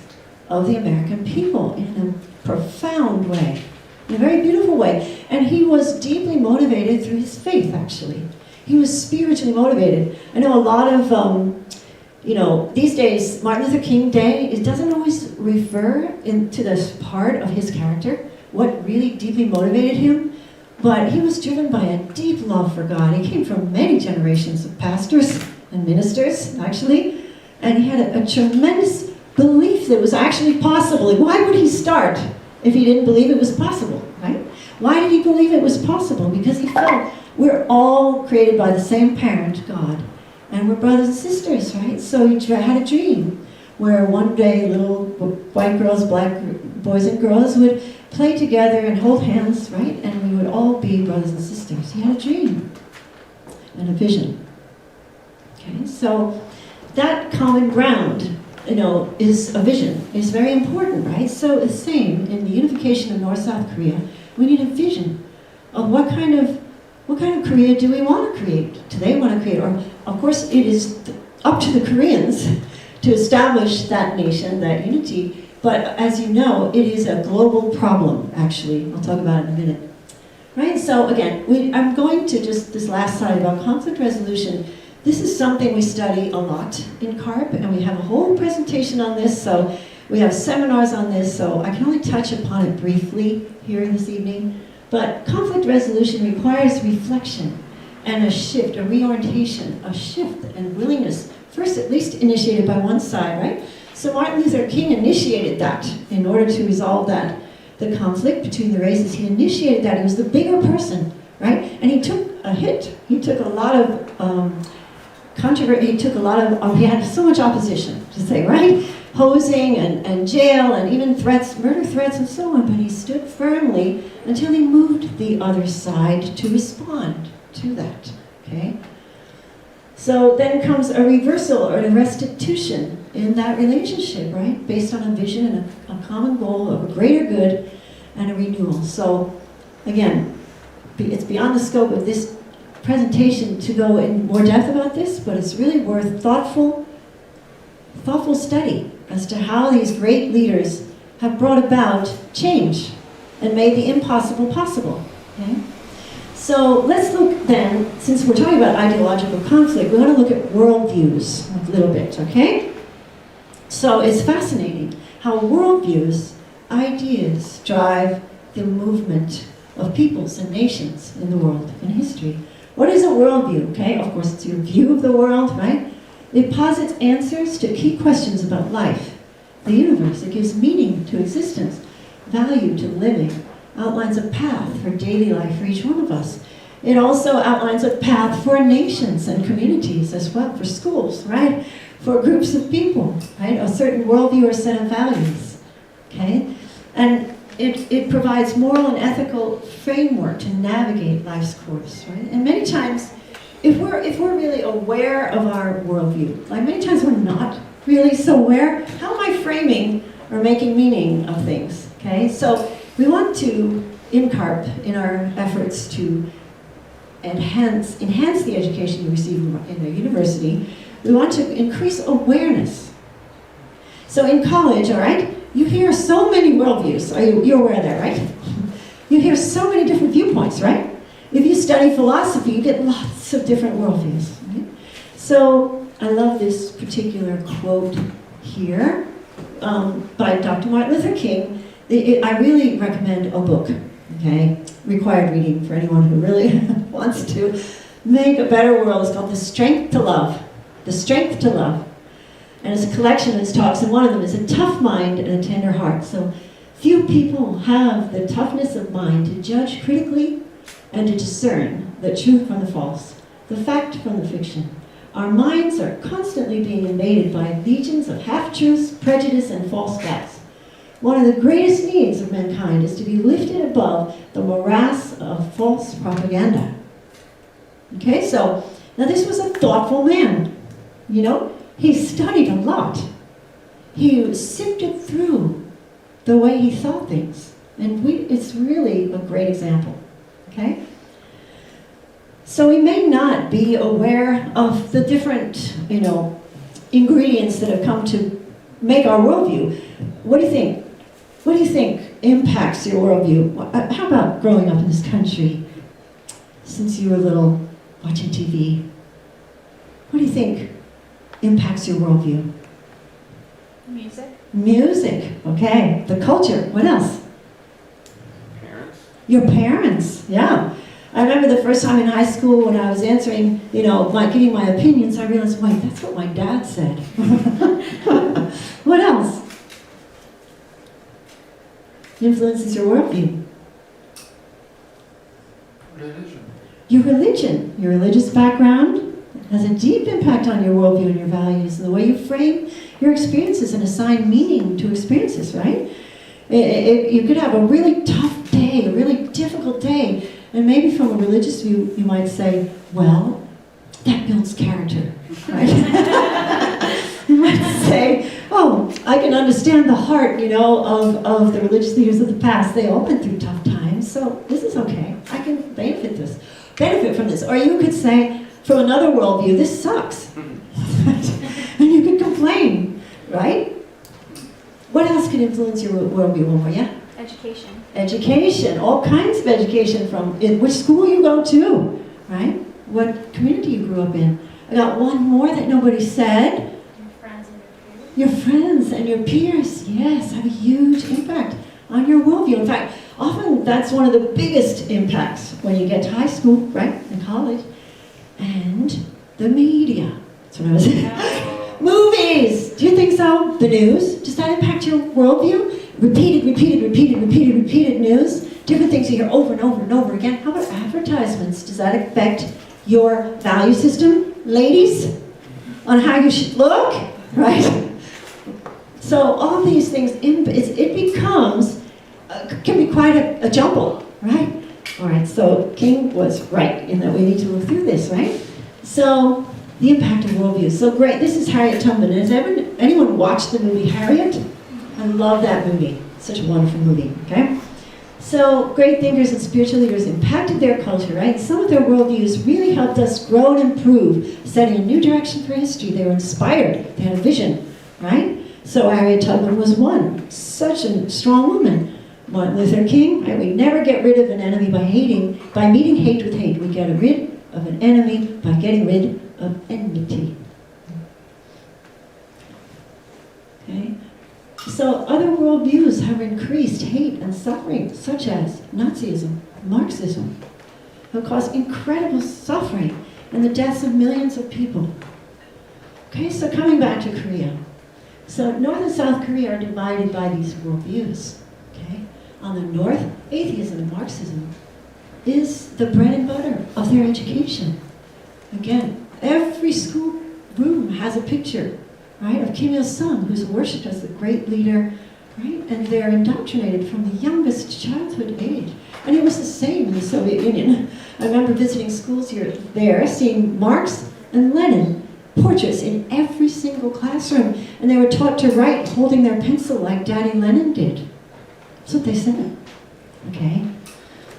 of the American people in a profound way, in a very beautiful way. And he was deeply motivated through his faith, actually. He was spiritually motivated. I know a lot of, these days, Martin Luther King Day, it doesn't always refer into this part of his character, what really deeply motivated him, but he was driven by a deep love for God. He came from many generations of pastors and ministers, actually, and he had a tremendous belief that it was actually possible. Why would he start if he didn't believe it was possible, right? Why did he believe it was possible? Because he felt we're all created by the same parent, God, and we're brothers and sisters, right? So he had a dream where one day little white girls, black boys and girls would play together and hold hands, right? And we would all be brothers and sisters. He had a dream and a vision. Okay, so that common ground, is a vision. It's very important, right? So the same in the unification of North-South Korea, we need a vision of what kind of Korea do we want to create? Do they want to create? Or of course, it is up to the Koreans to establish that nation, that unity. But as you know, it is a global problem. Actually, I'll talk about it in a minute. Right. So again, I'm going to just this last slide about conflict resolution. This is something we study a lot in CARP, and we have a whole presentation on this, so We have seminars on this, so I can only touch upon it briefly here this evening. But conflict resolution requires reflection and a shift, a reorientation, a shift and willingness, first at least initiated by one side, right? So Martin Luther King initiated that in order to resolve that, the conflict between the races. He initiated that. He was the bigger person, right? And he took a hit. He took a lot of controversy. He took a lot of, he had so much opposition, to say, right? Hosing and jail and even threats, murder threats and so on, but he stood firmly until he moved the other side to respond to that, okay? So then comes a reversal or a restitution in that relationship, right? Based on a vision and a common goal of a greater good and a renewal. So again, it's beyond the scope of this presentation to go in more depth about this, but it's really worth thoughtful study as to how these great leaders have brought about change and made the impossible possible. Okay? So let's look then, since we're talking about ideological conflict, we want to look at worldviews a little bit, okay? So it's fascinating how worldviews, ideas, drive the movement of peoples and nations in the world, in history. What is a worldview, okay? Of course, it's your view of the world, right? It posits answers to key questions about life, the universe. It gives meaning to existence, value to living, outlines a path for daily life for each one of us. It also outlines a path for nations and communities as well, for schools, right? For groups of people, right? A certain worldview or set of values, okay? And it provides moral and ethical framework to navigate life's course, right? And many times, if we're really aware of our worldview, like many times we're not really so aware, how am I framing or making meaning of things, okay? So we want to, in CARP, in our efforts to enhance the education you receive in a university, we want to increase awareness. So in college, all right, you hear so many worldviews. You're aware of that, right? You hear so many different viewpoints, right? If you study philosophy, you get lots of different worldviews, right? So I love this particular quote here by Dr. Martin Luther King. I really recommend a book, okay? Required reading for anyone who really wants to make a better world. It's called The Strength to Love. The Strength to Love. And it's a collection of his talks, and one of them is a tough mind and a tender heart. So few people have the toughness of mind to judge critically and to discern the truth from the false, the fact from the fiction. Our minds are constantly being invaded by legions of half-truths, prejudice, and false facts. One of the greatest needs of mankind is to be lifted above the morass of false propaganda. Okay, so now this was a thoughtful man, you know? He studied a lot. He sifted through the way he saw things. And it's really a great example, okay? So we may not be aware of the different, ingredients that have come to make our worldview. What do you think? What do you think impacts your worldview? How about growing up in this country, since you were little, watching TV? What do you think impacts your worldview? Music. Music, okay. The culture, what else? Parents. Your parents, yeah. I remember the first time in high school when I was answering, giving my opinions, I realized, wait, that's what my dad said. What else? Influences your worldview. Religion. Your religion, your religious background has a deep impact on your worldview and your values and the way you frame your experiences and assign meaning to experiences, right? You could have a really tough day, a really difficult day, and maybe from a religious view, you might say, well, that builds character, right? You might say, oh, I can understand the heart, of the religious leaders of the past. They all went through tough times, so this is okay. I can benefit from this. Or you could say, from another worldview, this sucks. And you could complain, right? What else could influence your worldview, one more, yeah? Education. Education, all kinds of education, from which school you go to, right? What community you grew up in. I got one more that nobody said. Your friends and your peers. your friends and your peers, yes, have a huge impact on your worldview. In fact, often that's one of the biggest impacts when you get to high school, right, and college. And the media. That's what I was saying. Movies! Do you think so? The news? Does that impact your worldview? Repeated news. Different things you hear over and over and over again. How about advertisements? Does that affect your value system, ladies? On how you should look? Right? So all these things, it becomes, can be quite a jumble, right? All right, so King was right in that we need to look through this, right? So, the impact of worldview. So great, this is Harriet Tubman. Has anyone watched the movie Harriet? I love that movie. Such a wonderful movie, okay? So, great thinkers and spiritual leaders impacted their culture, right? Some of their worldviews really helped us grow and improve, setting a new direction for history. They were inspired, they had a vision, right? So Harriet Tubman was one. Such a strong woman. Martin Luther King, right? We never get rid of an enemy by meeting hate with hate. We get rid of an enemy by getting rid of enmity. Okay? So other worldviews have increased hate and suffering, such as Nazism, Marxism, have caused incredible suffering and the deaths of millions of people. Okay, so coming back to Korea. So North and South Korea are divided by these worldviews. Okay? On the north, atheism and Marxism is the bread and butter of their education. Again, every school room has a picture, right, of Kim Il-sung, who's worshipped as the great leader, right? And they're indoctrinated from the youngest childhood age. And it was the same in the Soviet Union. I remember visiting schools here, there, seeing Marx and Lenin portraits in every single classroom, and they were taught to write holding their pencil like Daddy Lenin did. That's what they said. Okay?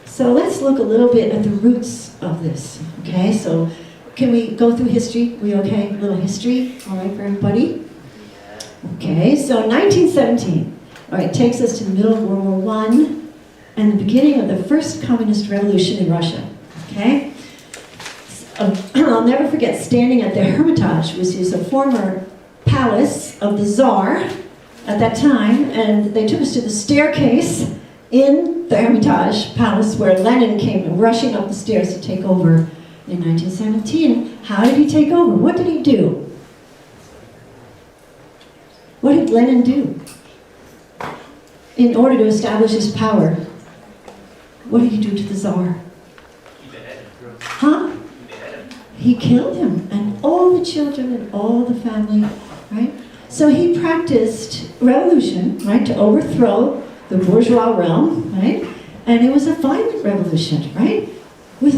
So let's look a little bit at the roots of this. Okay? So can we go through history? We okay? A little history? All right, for everybody? Okay, so 1917. All right, takes us to the middle of World War I and the beginning of the first communist revolution in Russia. Okay? I'll never forget standing at the Hermitage, which is a former palace of the Tsar at that time, and they took us to the staircase in the Hermitage Palace where Lenin came rushing up the stairs to take over in 1917. How did he take over? What did he do? What did Lenin do in order to establish his power? What did he do to the Tsar? Huh? He killed him and all the children and all the family, right? So he practiced revolution, right, to overthrow the bourgeois realm, right? And it was a violent revolution, right? With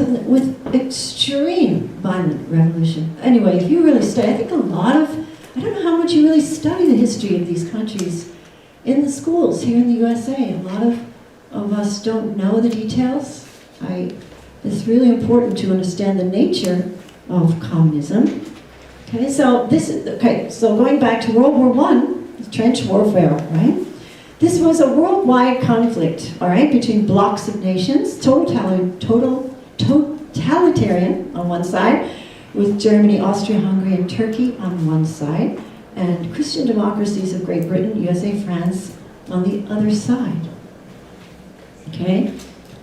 extreme violent revolution. Anyway, if you really study, I think a lot of, I don't know how much you really study the history of these countries in the schools here in the USA. A lot of us don't know the details. It's really important to understand the nature of communism. Okay, so so going back to World War I, trench warfare, right? This was a worldwide conflict, all right, between blocks of nations, totalitarian on one side, with Germany, Austria, Hungary, and Turkey on one side, and Christian democracies of Great Britain, USA, France on the other side. Okay?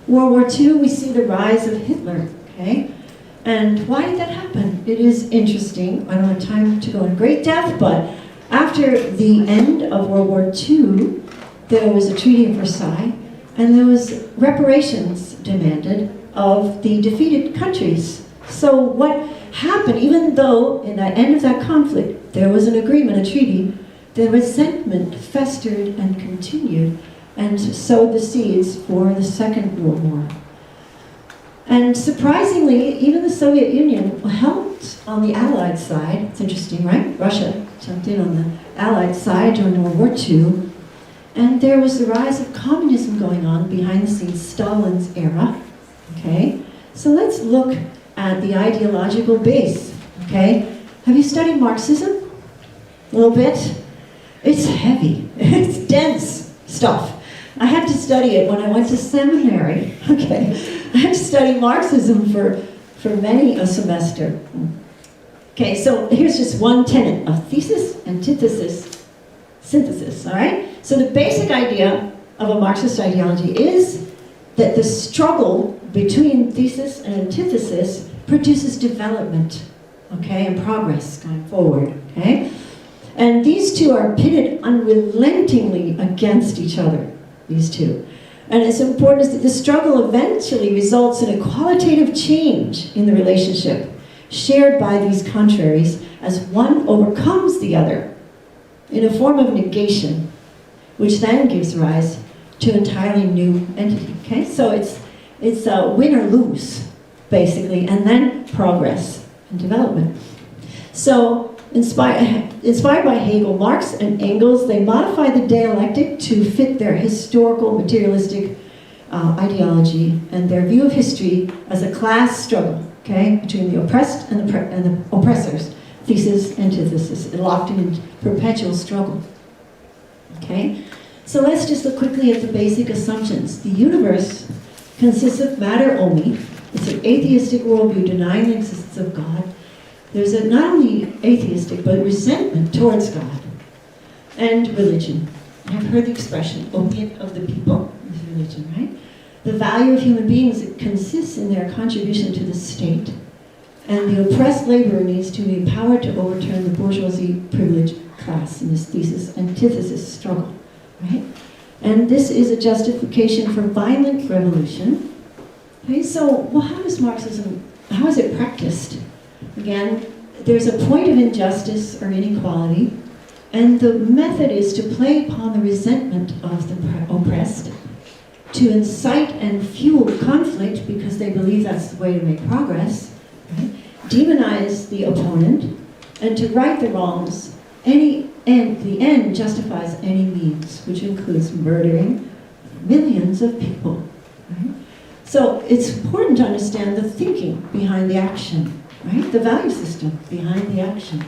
World War II, we see the rise of Hitler, okay? And why did that happen? It is interesting. I don't have time to go in great depth, but after the end of World War II, there was a Treaty of Versailles, and there was reparations demanded of the defeated countries. So what happened, even though in the end of that conflict, there was an agreement, a treaty, the resentment festered and continued and sowed the seeds for the Second World War. And surprisingly, even the Soviet Union helped on the Allied side. It's interesting, right? Russia jumped in on the Allied side during World War II. And there was the rise of communism going on behind the scenes, Stalin's era. Okay? So let's look at the ideological base. Okay? Have you studied Marxism? A little bit? It's heavy. It's dense stuff. I had to study it when I went to seminary. Okay? I had to study Marxism for many a semester. Okay, so here's just one tenet of thesis, antithesis, synthesis, all right? So the basic idea of a Marxist ideology is that the struggle between thesis and antithesis produces development, okay, and progress going forward, okay? And these two are pitted unrelentingly against each other, these two. And it's important is that the struggle eventually results in a qualitative change in the relationship shared by these contraries as one overcomes the other in a form of negation, which then gives rise to an entirely new entity, okay? So it's win or lose, basically, and then progress and development. So, inspired by Hegel, Marx and Engels, they modify the dialectic to fit their historical materialistic ideology and their view of history as a class struggle, okay, between the oppressed and the oppressors, thesis, antithesis, locked in perpetual struggle, okay? So let's just look quickly at the basic assumptions. The universe consists of matter only. It's an atheistic worldview denying the existence of God. There's a not only atheistic, but resentment towards God and religion. I've heard the expression, opiate of the people, is religion, right? The value of human beings consists in their contribution to the state, and the oppressed laborer needs to be empowered to overturn the bourgeoisie privileged class in this thesis antithesis struggle, right? And this is a justification for violent revolution. Okay, so well, how does Marxism, how is it practiced? Again, there's a point of injustice or inequality, and the method is to play upon the resentment of the oppressed, to incite and fuel conflict because they believe that's the way to make progress, right? Demonize the opponent, and to right the wrongs. The end justifies any means, which includes murdering millions of people, right? So it's important to understand the thinking behind the action, right? The value system behind the action.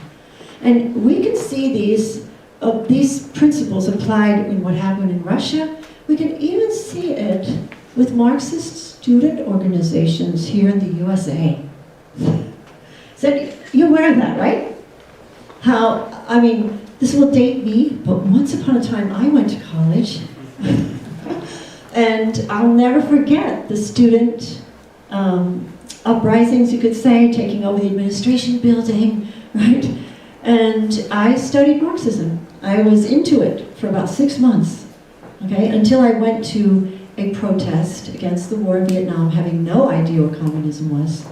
And we can see these principles applied in what happened in Russia. We can even see it with Marxist student organizations here in the USA. So you're aware of that, right? How, I mean, this will date me, but once upon a time I went to college. And I'll never forget the student uprisings, you could say, taking over the administration building, right? And I studied Marxism. I was into it for about 6 months, okay, until I went to a protest against the war in Vietnam, having no idea what communism was.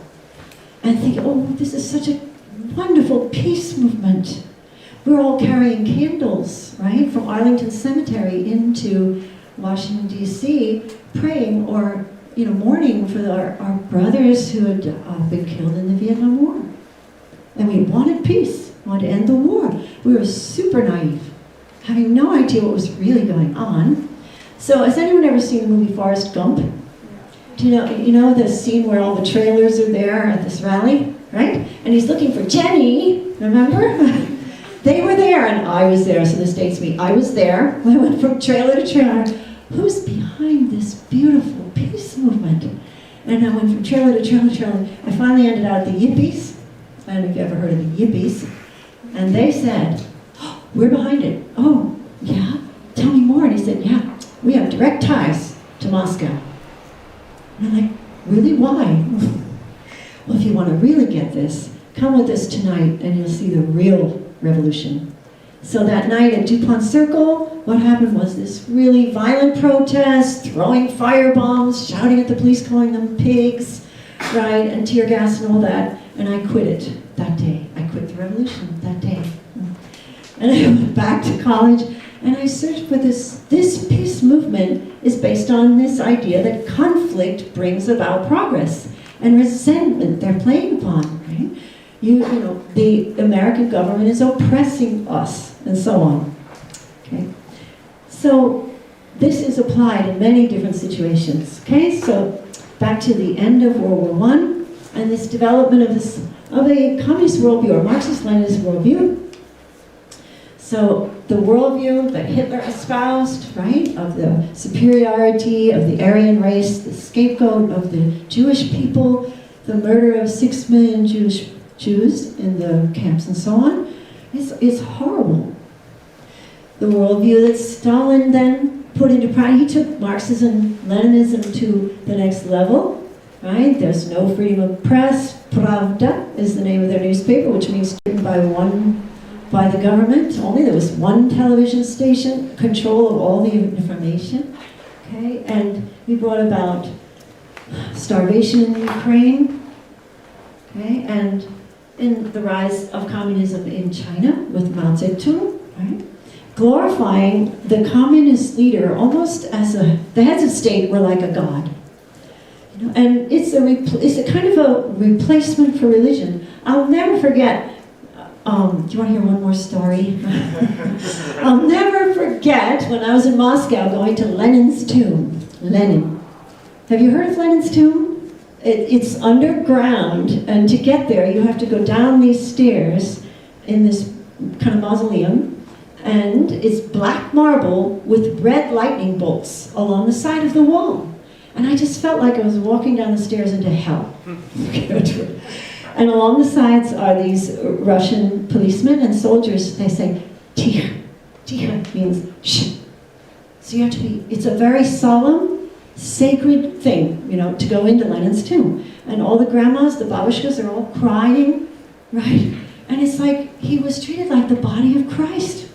And thinking, oh, this is such a wonderful peace movement. We're all carrying candles, right, from Arlington Cemetery into Washington, D.C., praying or, mourning for our brothers who had been killed in the Vietnam War. And we wanted peace, wanted to end the war. We were super naive, having no idea what was really going on. So has anyone ever seen the movie Forrest Gump? Do you know the scene where all the trailers are there at this rally, right? And he's looking for Jenny, remember? They were there and I was there, so this dates me. I was there. I went from trailer to trailer. Who's behind this beautiful peace movement? And I went from trailer to trailer to trailer. I finally ended out at the Yippies. I don't know if you ever heard of the Yippies. And they said, oh, we're behind it. Oh, yeah? Tell me more. And he said, yeah, we have direct ties to Moscow. And I'm like, really, why? Well, if you want to really get this, come with us tonight and you'll see the real revolution. So that night at DuPont Circle, what happened was this really violent protest, throwing firebombs, shouting at the police, calling them pigs, right, and tear gas and all that. And I quit it that day. I quit the revolution that day. And I went back to college and I searched for this. This peace movement is based on this idea that conflict brings about progress and resentment they're playing upon, right? The American government is oppressing us, and so on. Okay, so this is applied in many different situations. Okay, so back to the end of World War I, and this development of a communist worldview or Marxist-Leninist worldview. So the worldview that Hitler espoused, right, of the superiority of the Aryan race, the scapegoat of the Jewish people, the murder of 6 million Jews in the camps and so on, is horrible. the worldview that Stalin then put into practice. He took Marxism, Leninism to the next level, right? There's no freedom of press. Pravda is the name of their newspaper, which means written by the government. Only there was one television station, control of all the information. Okay, and we brought about starvation in Ukraine. Okay, and in the rise of communism in China with Mao Zedong, right? Glorifying the communist leader almost as the heads of state were like a god. You know, and it's a kind of a replacement for religion. I'll never forget. Do you want to hear one more story? I'll never forget when I was in Moscow going to Lenin's tomb. Lenin. Have you heard of Lenin's tomb? It's underground, and to get there you have to go down these stairs in this kind of mausoleum, and it's black marble with red lightning bolts along the side of the wall. And I just felt like I was walking down the stairs into hell. And along the sides are these Russian policemen and soldiers. They say, "Tiha." Tiha means shh. So you have to be, it's a very solemn, sacred thing, you know, to go into Lenin's tomb. And all the grandmas, the babushkas, are all crying, right? And it's like he was treated like the body of Christ.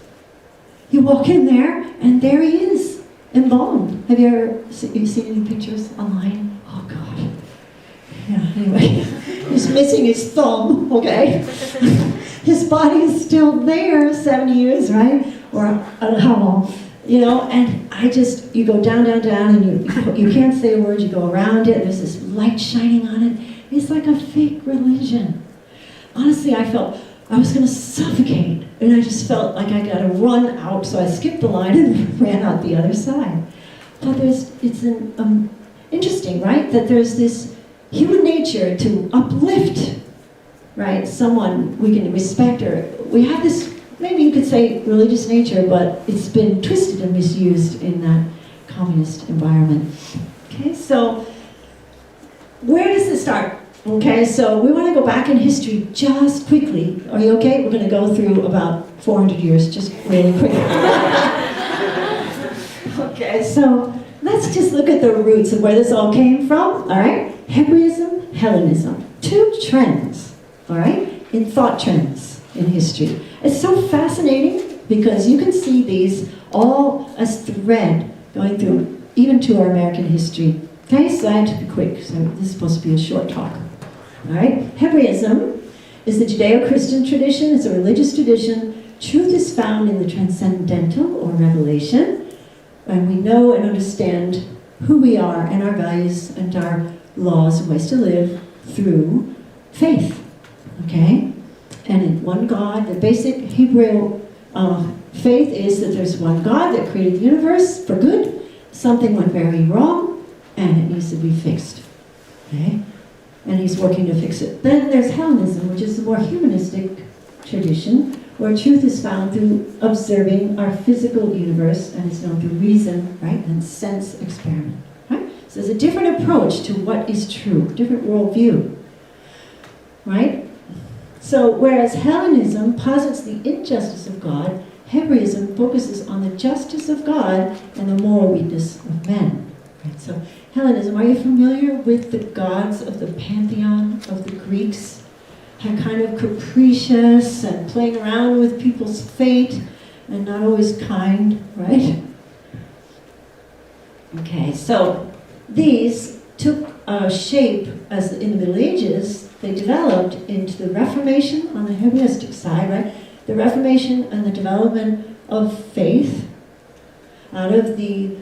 You walk in there, and there he is, embalmed. Have you ever seen any pictures online? Oh, God. Yeah, anyway. He's missing his thumb, okay? His body is still there, 70 years, right? Or I don't know how long. You know, and you go down, and you can't say a word, you go around it, there's this light shining on it. It's like a fake religion. Honestly, I felt I was going to suffocate, and I just felt like I got to run out, so I skipped the line and ran out the other side. But it's interesting, right, that there's this human nature to uplift, right, someone we can respect, or we have this, maybe you could say religious nature, but it's been twisted and misused in that communist environment. Okay, so where does this start? Okay, so we want to go back in history just quickly. Are you okay? We're going to go through about 400 years, just really quickly. Okay, so let's just look at the roots of where this all came from, all right? Hebraism, Hellenism, two trends, all right, in thought trends in history. It's so fascinating because you can see these all as thread going through even to our American history. Okay, so I have to be quick, so this is supposed to be a short talk. All right, Hebraism is the Judeo-Christian tradition. It's a religious tradition. Truth is found in the transcendental or revelation, and we know and understand who we are and our values and our laws and ways to live through faith. Okay? And in one God, the basic Hebrew faith is that there's one God that created the universe for good. Something went very wrong, and it needs to be fixed. Okay? And he's working to fix it. Then there's Hellenism, which is a more humanistic tradition, where truth is found through observing our physical universe, and it's known through reason, right, and sense experiment. Right? So there's a different approach to what is true, different worldview. Right? So whereas Hellenism posits the injustice of God, Hebraism focuses on the justice of God and the moral weakness of men. Right? So Hellenism, are you familiar with the gods of the pantheon of the Greeks? How kind of capricious and playing around with people's fate and not always kind, right? Okay, so these took shape as in the Middle Ages. They developed into the Reformation on the Hebreistic side, right? The Reformation and the development of faith out of the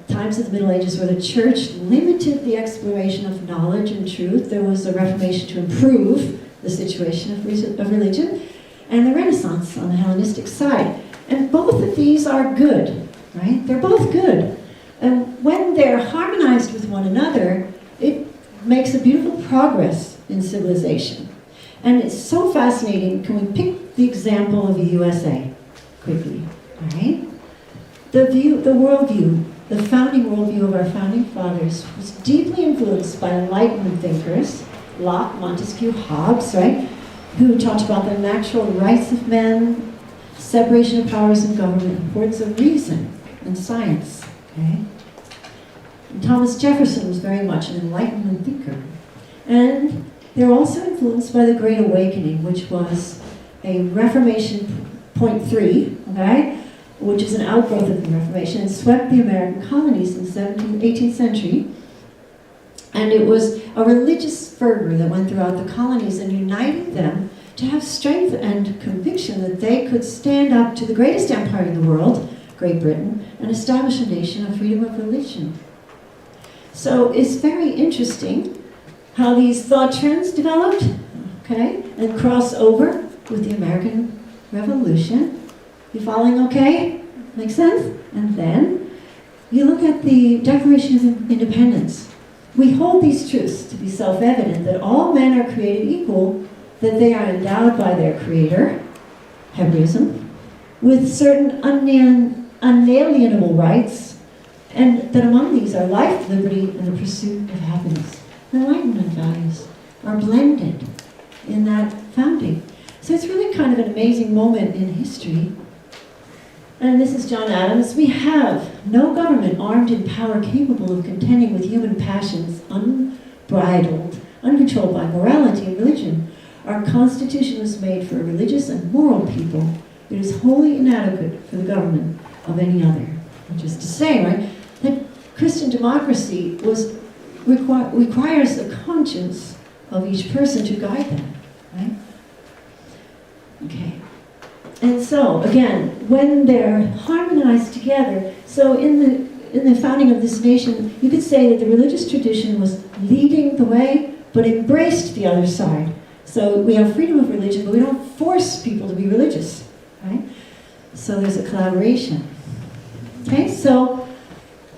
times of the Middle Ages where the church limited the exploration of knowledge and truth. There was a Reformation to improve the situation of religion, and the Renaissance on the Hellenistic side. And both of these are good, right? They're both good. And when they're harmonized with one another, it makes a beautiful progress in civilization. And it's so fascinating. Can we pick the example of the USA quickly? All right? The worldview, the founding worldview of our founding fathers was deeply influenced by Enlightenment thinkers, Locke, Montesquieu, Hobbes, right? Who talked about the natural rights of men, separation of powers in government, importance of reason and science. Okay? And Thomas Jefferson was very much an Enlightenment thinker. And they're also influenced by the Great Awakening, which was a Reformation .3, okay, which is an outgrowth of the Reformation, and swept the American colonies in the 18th century. And it was a religious fervor that went throughout the colonies and united them to have strength and conviction that they could stand up to the greatest empire in the world, Great Britain, and establish a nation of freedom of religion. So it's very interesting how these thought trends developed, okay, and cross over with the American Revolution. You following okay? Makes sense? And then you look at the Declaration of Independence. We hold these truths to be self-evident, that all men are created equal, that they are endowed by their Creator, Hebraism, with certain unalienable rights, and that among these are life, liberty, and the pursuit of happiness. Enlightenment values are blended in that founding. So it's really kind of an amazing moment in history. And this is John Adams. We have no government armed in power capable of contending with human passions unbridled, uncontrolled by morality and religion. Our Constitution was made for a religious and moral people. It is wholly inadequate for the government of any other. Which is to say, right, that Christian democracy requires the conscience of each person to guide them, right? Okay. And so, again, when they're harmonized together, so in the founding of this nation, you could say that the religious tradition was leading the way, but embraced the other side. So we have freedom of religion, but we don't force people to be religious, right? So there's a collaboration. Okay, so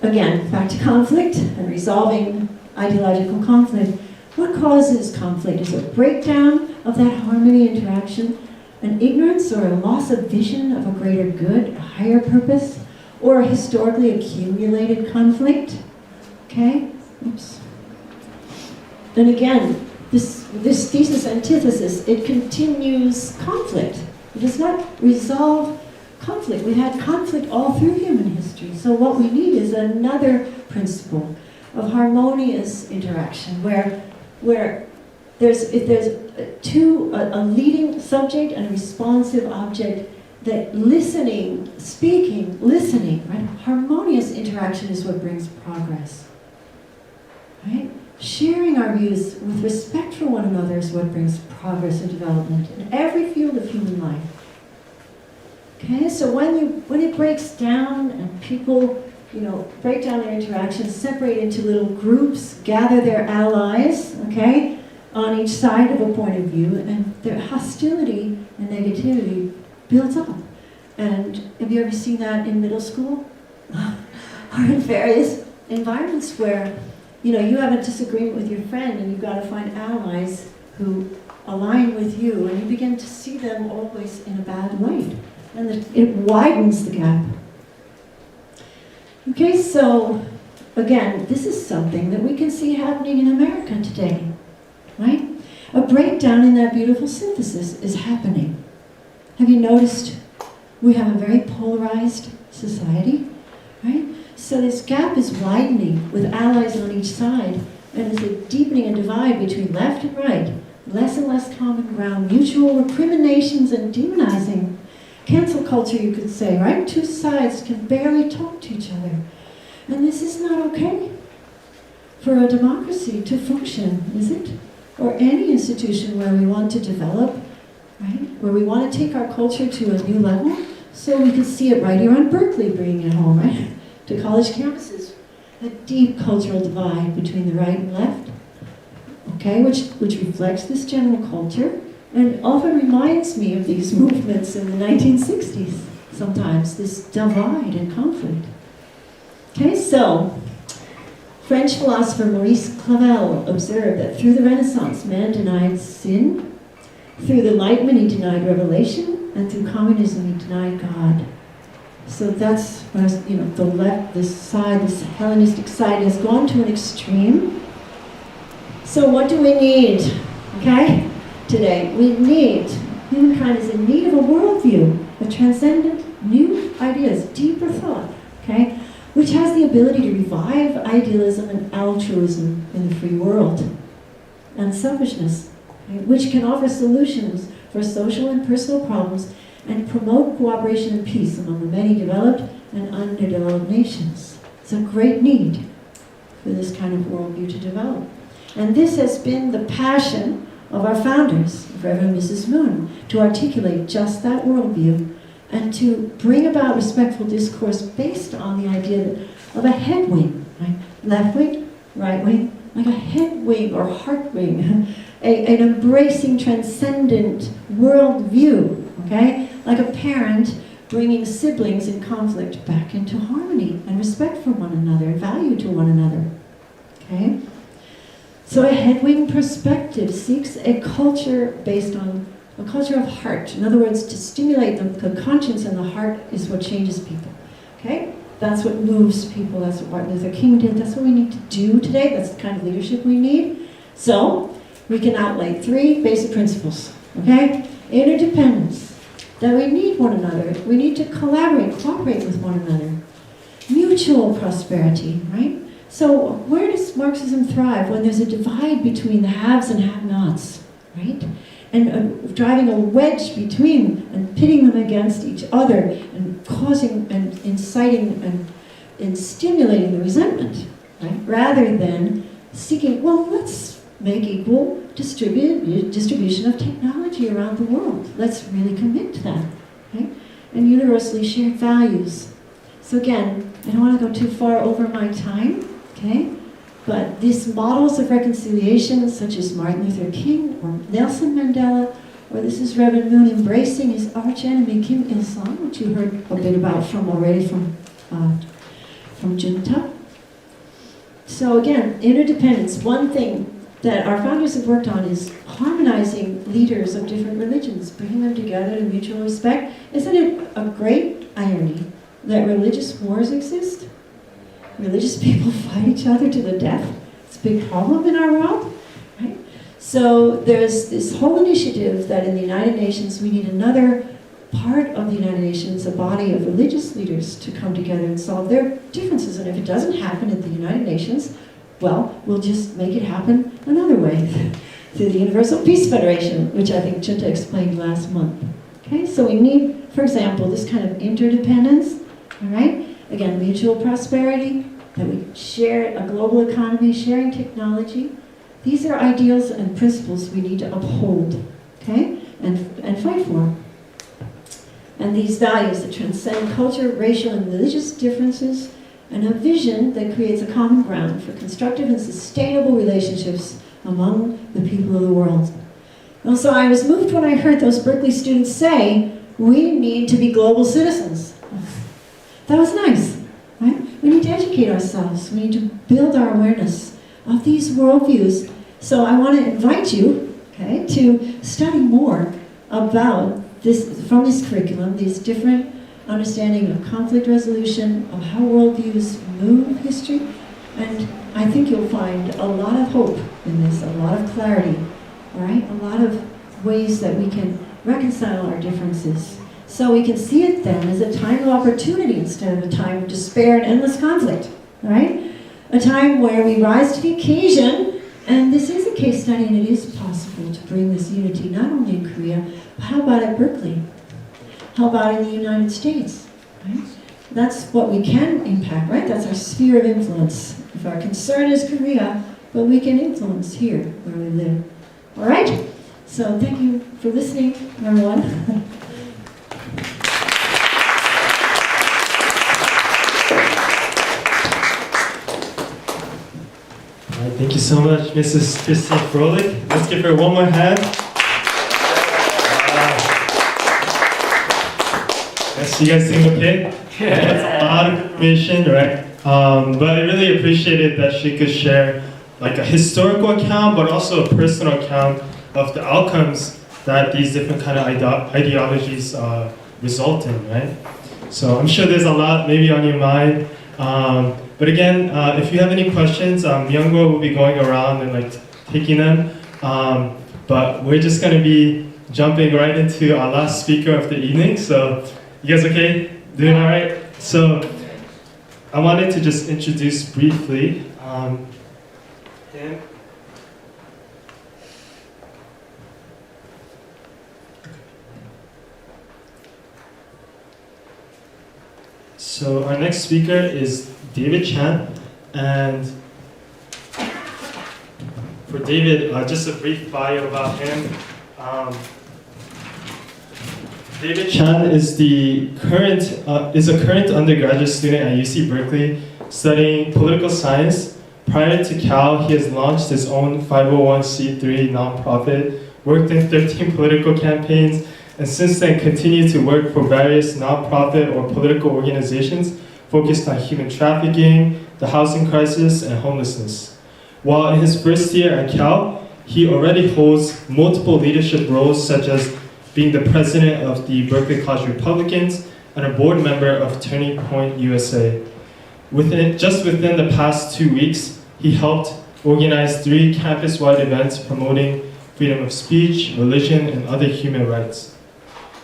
again, back to conflict and resolving ideological conflict. What causes conflict? Is it a breakdown of that harmony interaction? An ignorance or a loss of vision of a greater good, a higher purpose, or a historically accumulated conflict? Okay? Oops. And again, this thesis antithesis, it continues conflict. It does not resolve conflict. We've had conflict all through human history. So what we need is another principle of harmonious interaction where if there's a leading subject and a responsive object, that listening, right? Harmonious interaction is what brings progress, right? Sharing our views with respect for one another is what brings progress and development in every field of human life. Okay, so when it breaks down and people, break down their interactions, separate into little groups, gather their allies, okay, on each side of a point of view, and their hostility and negativity builds up. And have you ever seen that in middle school? Or in various environments where, you have a disagreement with your friend and you've got to find allies who align with you, and you begin to see them always in a bad light. And it widens the gap. Okay, so again, this is something that we can see happening in America today, right? A breakdown in that beautiful synthesis is happening. Have you noticed we have a very polarized society, right? So this gap is widening with allies on each side, and there's a deepening and divide between left and right, less and less common ground, mutual recriminations and demonizing. Cancel culture, you could say, right? Two sides can barely talk to each other. And this is not okay for a democracy to function, is it? Or any institution where we want to develop, right? Where we want to take our culture to a new level, so we can see it right here on Berkeley, bringing it home, right? To college campuses. A deep cultural divide between the right and left, okay? Which reflects this general culture. And often reminds me of these movements in the 1960s, sometimes, this divide and conflict. Okay, so, French philosopher Maurice Clavel observed that through the Renaissance, man denied sin, through the Enlightenment he denied revelation, and through communism he denied God. So that's, the left, this side, this Hellenistic side has gone to an extreme. So what do we need, okay? Today, we need Humankind is in need of a worldview, a transcendent, new ideas, deeper thought, okay, which has the ability to revive idealism and altruism in the free world, and selfishness, okay, which can offer solutions for social and personal problems and promote cooperation and peace among the many developed and underdeveloped nations. It's a great need for this kind of worldview to develop. And this has been the passion of our founders, Reverend Mrs. Moon, to articulate just that worldview and to bring about respectful discourse based on the idea of a head wing, right? Left wing, right wing, like a head wing or heart wing, an embracing transcendent worldview, okay? Like a parent bringing siblings in conflict back into harmony and respect for one another, value to one another, okay? So a head-wing perspective seeks a culture based on a culture of heart. In other words, to stimulate the conscience and the heart is what changes people, okay? That's what moves people. That's what Martin Luther King did. That's what we need to do today. That's the kind of leadership we need. So we can outlay 3 basic principles, okay? Interdependence, that we need one another. We need to collaborate, cooperate with one another. Mutual prosperity, right? So where does Marxism thrive? When there's a divide between the haves and have-nots, right? And driving a wedge between and pitting them against each other and causing and inciting and stimulating the resentment, right? Rather than seeking, well, let's make equal distribution of technology around the world. Let's really commit to that, right? And universally shared values. So again, I don't want to go too far over my time, okay? But these models of reconciliation, such as Martin Luther King or Nelson Mandela, or this is Reverend Moon embracing his archenemy Kim Il-sung, which you heard a bit about already from Junta. So again, interdependence. One thing that our founders have worked on is harmonizing leaders of different religions, bringing them together in mutual respect. Isn't it a great irony that religious wars exist? Religious people fight each other to the death. It's a big problem in our world, right? So there's this whole initiative that in the United Nations we need another part of the United Nations, a body of religious leaders to come together and solve their differences. And if it doesn't happen at the United Nations, well, we'll just make it happen another way, through the Universal Peace Federation, which I think Junta explained last month. Okay, so we need, for example, this kind of interdependence, all right? Again, mutual prosperity, that we share a global economy, sharing technology. These are ideals and principles we need to uphold, okay, and fight for. And these values that transcend culture, racial, and religious differences, and a vision that creates a common ground for constructive and sustainable relationships among the people of the world. Also, I was moved when I heard those Berkeley students say, we need to be global citizens. That was nice, right? We need to educate ourselves. We need to build our awareness of these worldviews. So I want to invite you, okay, to study more about this, from this curriculum, these different understanding of conflict resolution, of how worldviews move history, and I think you'll find a lot of hope in this, a lot of clarity, all right? A lot of ways that we can reconcile our differences. So we can see it then as a time of opportunity instead of a time of despair and endless conflict, all right? A time where we rise to the occasion, and this is a case study, and it is possible to bring this unity not only in Korea, but how about at Berkeley? How about in the United States, right? That's what we can impact, right? That's our sphere of influence. If our concern is Korea, but we can influence here where we live. All right? So thank you for listening, everyone. Thank you so much, Mrs. Christine Froelich. Let's give her one more hand. Yes, you guys think okay? That's a lot of information, right? But I really appreciated that she could share like a historical account, but also a personal account of the outcomes that these different kind of ideologies result in, right? So I'm sure there's a lot maybe on your mind. But again, if you have any questions, Myunggo will be going around and like taking them. But we're just going to be jumping right into our last speaker of the evening. So, you guys okay? Doing all right? So, I wanted to just introduce briefly him. So our next speaker is David Chan, and for David, just a brief bio about him. David Chan is a current undergraduate student at UC Berkeley studying political science. Prior to Cal, he has launched his own 501c3 nonprofit, worked in 13 political campaigns, and since then continued to work for various nonprofit or political organizations focused on human trafficking, the housing crisis, and homelessness. While in his first year at Cal, he already holds multiple leadership roles, such as being the president of the Berkeley College Republicans and a board member of Turning Point USA. Just within the past 2 weeks, he helped organize 3 campus-wide events promoting freedom of speech, religion, and other human rights.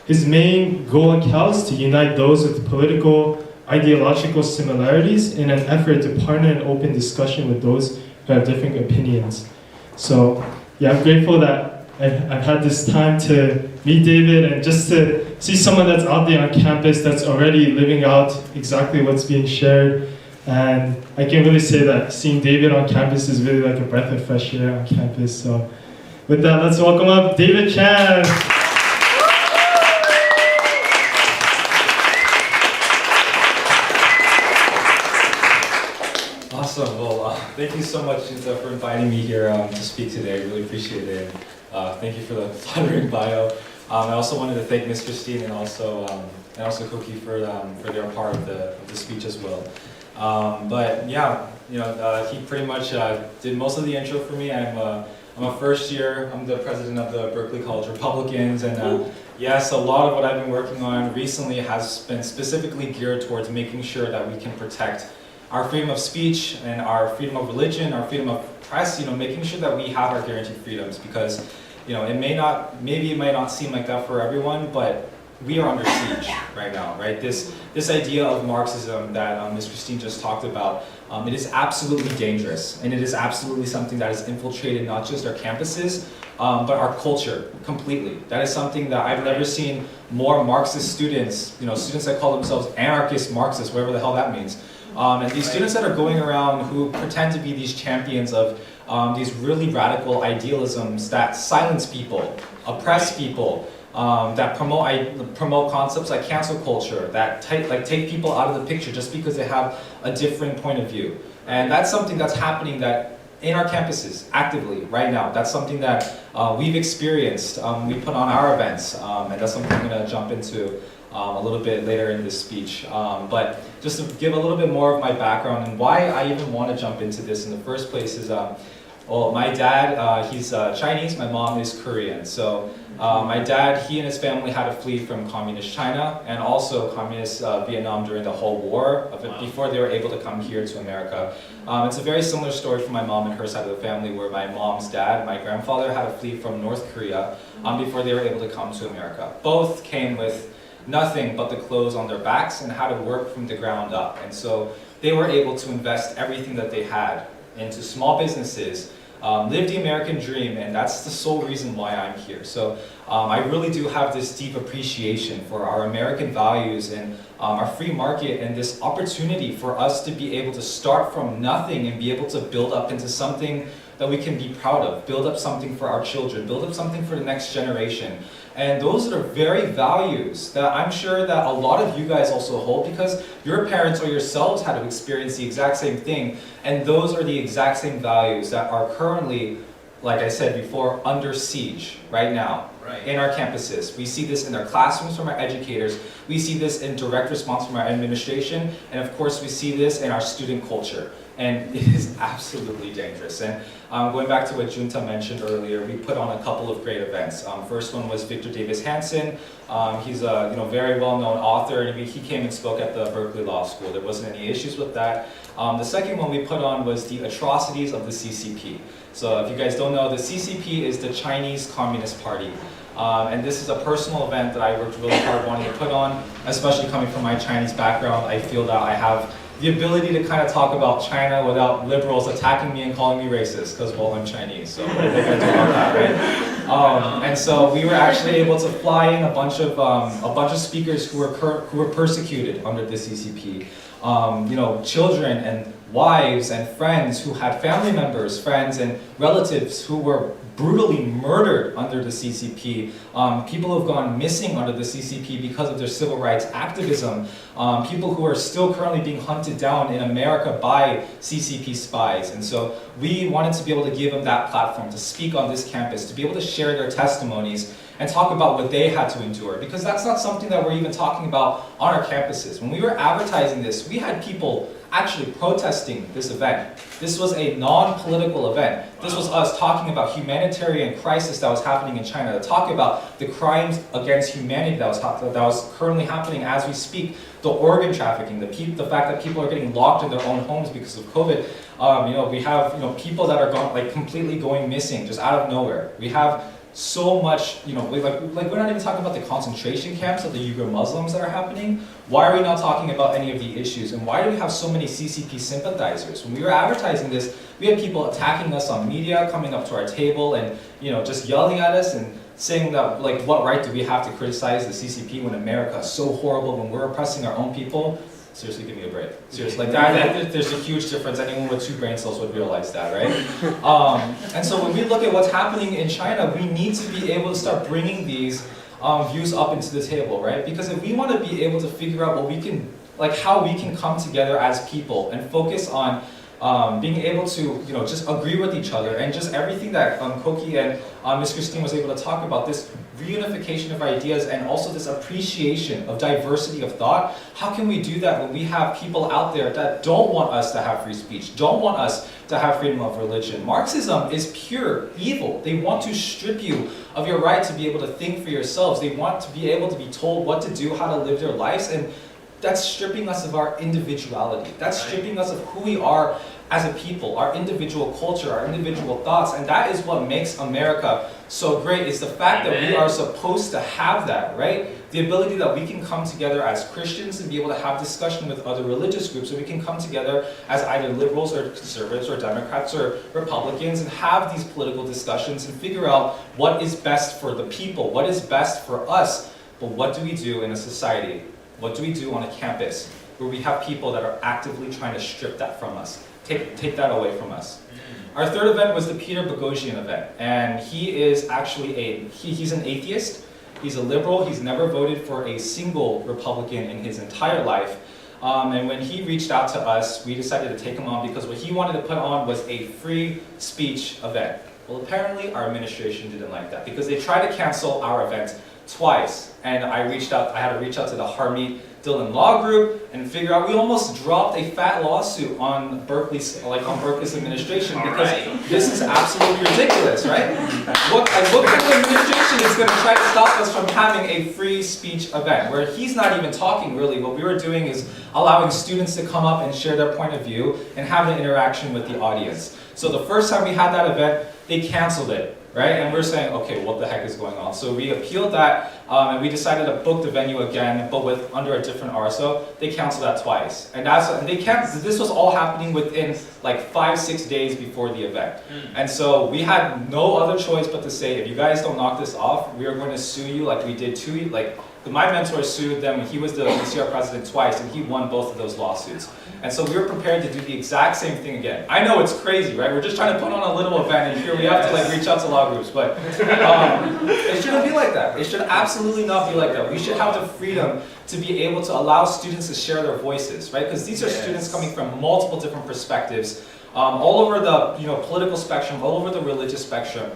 His main goal at Cal is to unite those with political, ideological similarities in an effort to partner in open discussion with those who have different opinions. So, yeah, I'm grateful that I've had this time to meet David and just to see someone that's out there on campus that's already living out exactly what's being shared. And I can really say that seeing David on campus is really like a breath of fresh air on campus. So with that, let's welcome up David Chan. Awesome. Well, thank you so much, Junta, for inviting me here to speak today. I really appreciate it. Thank you for the flattering bio. I also wanted to thank Ms. Christine and also Cookie for their part of the speech as well. But yeah, he pretty much did most of the intro for me. I'm a first year. I'm the president of the Berkeley College Republicans, and yes, a lot of what I've been working on recently has been specifically geared towards making sure that we can protect our freedom of speech and our freedom of religion, our freedom of press. Making sure that we have our guaranteed freedoms, because maybe it might not seem like that for everyone, but we are under siege right now, right? This idea of Marxism that Ms. Christine just talked about, it is absolutely dangerous, and it is absolutely something that has infiltrated not just our campuses, but our culture completely. That is something that I've never seen more Marxist students, students that call themselves anarchist Marxists, whatever the hell that means. And these students that are going around who pretend to be these champions of these really radical idealisms that silence people, oppress people, that promote concepts like cancel culture, that take people out of the picture just because they have a different point of view. And that's something that's happening in our campuses actively right now. That's something that we've experienced. We put on our events, and that's something I'm going to jump into a little bit later in this speech. But just to give a little bit more of my background and why I even want to jump into this in the first place is, well, my dad, he's Chinese, my mom is Korean. So my dad, he and his family had to flee from communist China and also communist Vietnam during the whole war before they were able to come here to America. It's a very similar story for my mom and her side of the family, where my mom's dad, my grandfather, had to flee from North Korea before they were able to come to America. Both came with nothing but the clothes on their backs and how to work from the ground up. And so they were able to invest everything that they had into small businesses, live the American dream, and that's the sole reason why I'm here. So I really do have this deep appreciation for our American values and our free market, and this opportunity for us to be able to start from nothing and be able to build up into something that we can be proud of, build up something for our children, build up something for the next generation. And those are very values that I'm sure that a lot of you guys also hold, because your parents or yourselves had to experience the exact same thing. And those are the exact same values that are currently, like I said before, under siege right now in our campuses. We see this in our classrooms from our educators. We see this in direct response from our administration. And of course, we see this in our student culture. And it is absolutely dangerous. And going back to what Junta mentioned earlier, we put on a couple of great events. First one was Victor Davis Hanson. He's a very well-known author, and he came and spoke at the Berkeley Law School. There wasn't any issues with that. The second one we put on was the atrocities of the CCP. So if you guys don't know, the CCP is the Chinese Communist Party. And this is a personal event that I worked really hard wanting to put on, especially coming from my Chinese background. I feel that I have the ability to kind of talk about China without liberals attacking me and calling me racist, because, well, I'm Chinese, so what are they going to do about that, right? And so we were actually able to fly in a bunch of speakers who were persecuted under the CCP. You know, children and wives and friends who had family members, friends and relatives who were brutally murdered under the CCP, people who have gone missing under the CCP because of their civil rights activism, people who are still currently being hunted down in America by CCP spies. And so we wanted to be able to give them that platform to speak on this campus, to be able to share their testimonies and talk about what they had to endure, because that's not something that we're even talking about on our campuses. When we were advertising this, we had people actually protesting this event. This was a non-political event. This was us talking about humanitarian crisis that was happening in China, to talk about the crimes against humanity that was currently happening as we speak, the organ trafficking, the fact that people are getting locked in their own homes because of COVID. You know, we have people that are completely going missing just out of nowhere. We have so much, we're not even talking about the concentration camps of the Uyghur Muslims that are happening. Why are we not talking about any of the issues? And why do we have so many CCP sympathizers? When we were advertising this, we had people attacking us on media, coming up to our table and, just yelling at us and saying that, what right do we have to criticize the CCP when America is so horrible, when we're oppressing our own people? Seriously, give me a break. Seriously, there's a huge difference. Anyone with 2 brain cells would realize that, right? And so when we look at what's happening in China, we need to be able to start bringing these views up into the table, right? Because if we want to be able to figure out what we can, how we can come together as people and focus on being able to, just agree with each other, and just everything that Koki and Ms. Christine was able to talk about, this reunification of ideas and also this appreciation of diversity of thought. How can we do that when we have people out there that don't want us to have free speech, don't want us to have freedom of religion? Marxism is pure evil. They want to strip you of your right to be able to think for yourselves. They want to be able to be told what to do, how to live their lives, and that's stripping us of our individuality. That's stripping us of who we are as a people, our individual culture, our individual thoughts, and that is what makes America so great, is the fact that we are supposed to have that, right? The ability that we can come together as Christians and be able to have discussion with other religious groups, so we can come together as either liberals or conservatives or Democrats or Republicans and have these political discussions and figure out what is best for the people, what is best for us. But what do we do in a society? What do we do on a campus where we have people that are actively trying to strip that from us, take that away from us? Our third event was the Peter Boghossian event, and he is actually he's an atheist, he's a liberal, he's never voted for a single Republican in his entire life. And when he reached out to us, we decided to take him on because what he wanted to put on was a free speech event. Well, apparently our administration didn't like that because they tried to cancel our event twice. And I had to reach out to the Harmeet Dillon Law Group and figure out, we almost dropped a fat lawsuit on Berkeley's administration because this is absolutely ridiculous, right? What kind of administration is going to try to stop us from having a free speech event where he's not even talking really? What we were doing is allowing students to come up and share their point of view and have an interaction with the audience. So the first time we had that event, they canceled it. Right? And we're saying, okay, what the heck is going on? So we appealed that, and we decided to book the venue again, but under a different RSO. They canceled that twice, and this was all happening within 5-6 days before the event. And so we had no other choice but to say, if you guys don't knock this off, we are going to sue you like we did my mentor sued them. He was the VCR president twice, and he won both of those lawsuits. And so we were prepared to do the exact same thing again. I know it's crazy, right? We're just trying to put on a little event, and here we have to reach out to law groups. But it shouldn't be like that. It should absolutely not be like that. We should have the freedom to be able to allow students to share their voices, right? Because these are students coming from multiple different perspectives, all over the political spectrum, all over the religious spectrum.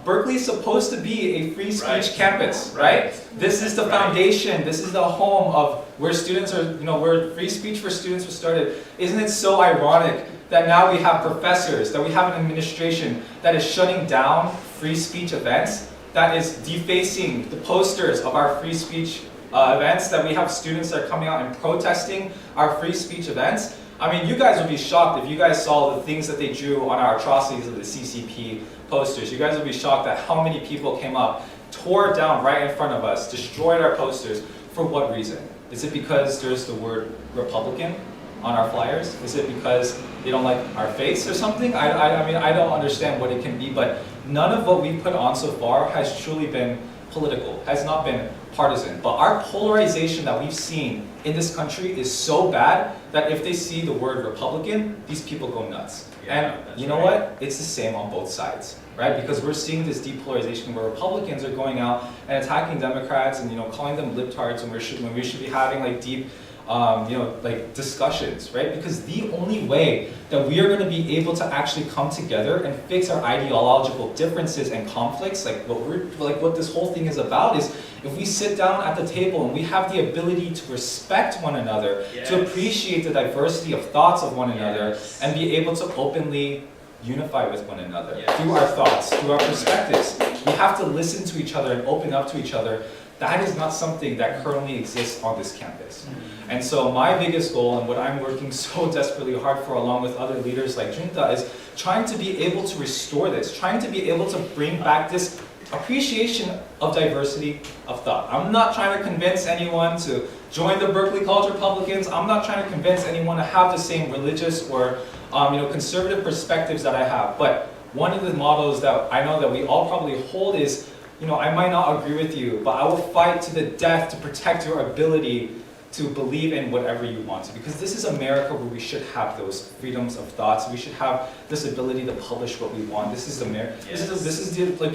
Berkeley is supposed to be a free speech campus, right? This is the foundation. This is the home of where students are, where free speech for students was started. Isn't it so ironic that now we have professors, that we have an administration that is shutting down free speech events, that is defacing the posters of our free speech events, that we have students that are coming out and protesting our free speech events? I mean, you guys would be shocked if you guys saw the things that they drew on our atrocities of the CCP posters. You guys would be shocked at how many people came up tore down right in front of us, destroyed our posters. For what reason? Is it because there's the word Republican on our flyers? Is it because they don't like our face or something? I mean, I don't understand what it can be, but none of what we put on so far has truly been political, has not been partisan. But our polarization that we've seen in this country is so bad that if they see the word Republican, these people go nuts. Yeah, And you know what? It's the same on both sides, right? Because we're seeing this depolarization where Republicans are going out and attacking Democrats and calling them libtards when we should be having like deep like discussions, right? Because the only way that we are going to be able to actually come together and fix our ideological differences and conflicts, like what this whole thing is about, is if we sit down at the table and we have the ability to respect one another, to appreciate the diversity of thoughts of one another, and be able to openly unify with one another through our thoughts, through our perspectives. We have to listen to each other and open up to each other. That is not something that currently exists on this campus. And so my biggest goal, and what I'm working so desperately hard for along with other leaders like Junta, is trying to be able to restore this, trying to be able to bring back this appreciation of diversity of thought. I'm not trying to convince anyone to join the Berkeley College Republicans. I'm not trying to convince anyone to have the same religious or conservative perspectives that I have. But one of the mottos that I know that we all probably hold is, I might not agree with you, but I will fight to the death to protect your ability to believe in whatever you want to. Because this is America where we should have those freedoms of thoughts. We should have this ability to publish what we want. This is America.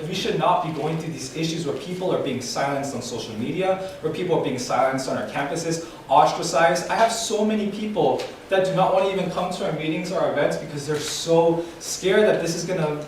We should not be going through these issues where people are being silenced on social media, where people are being silenced on our campuses, ostracized. I have so many people that do not want to even come to our meetings or our events because they're so scared that this is gonna,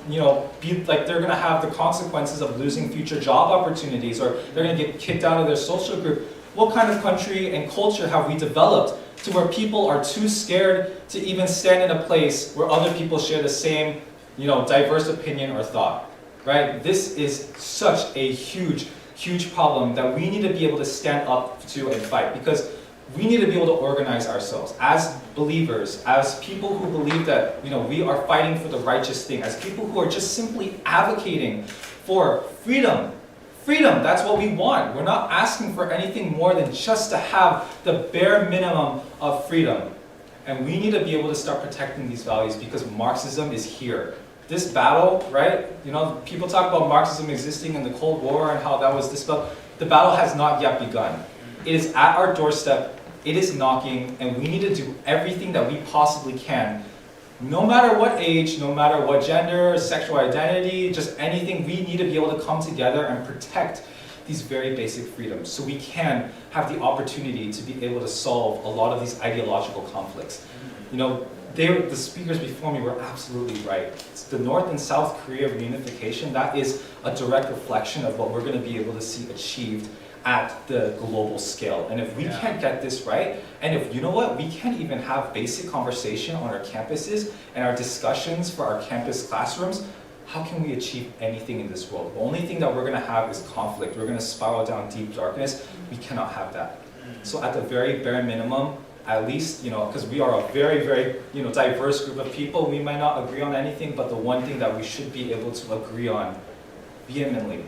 be like they're gonna have the consequences of losing future job opportunities, or they're gonna get kicked out of their social group. What kind of country and culture have we developed to where people are too scared to even stand in a place where other people share the same, diverse opinion or thought, right? This is such a huge, huge problem that we need to be able to stand up to and fight, because we need to be able to organize ourselves as believers, as people who believe that, we are fighting for the righteous thing, as people who are just simply advocating for freedom. Freedom, that's what we want. We're not asking for anything more than just to have the bare minimum of freedom. And we need to be able to start protecting these values because Marxism is here. This battle, right? People talk about Marxism existing in the Cold War and how that was dispelled. The battle has not yet begun. It is at our doorstep, it is knocking, and we need to do everything that we possibly can. No matter what age, no matter what gender, sexual identity, just anything, we need to be able to come together and protect these very basic freedoms so we can have the opportunity to be able to solve a lot of these ideological conflicts. The speakers before me were absolutely right. It's the North and South Korea reunification, that is a direct reflection of what we're going to be able to see achieved at the global scale. And if we can't get this right, and if, we can't even have basic conversation on our campuses and our discussions for our campus classrooms, how can we achieve anything in this world? The only thing that we're gonna have is conflict. We're gonna spiral down deep darkness. We cannot have that. So at the very bare minimum, at least, because we are a very, very, diverse group of people, we might not agree on anything, but the one thing that we should be able to agree on vehemently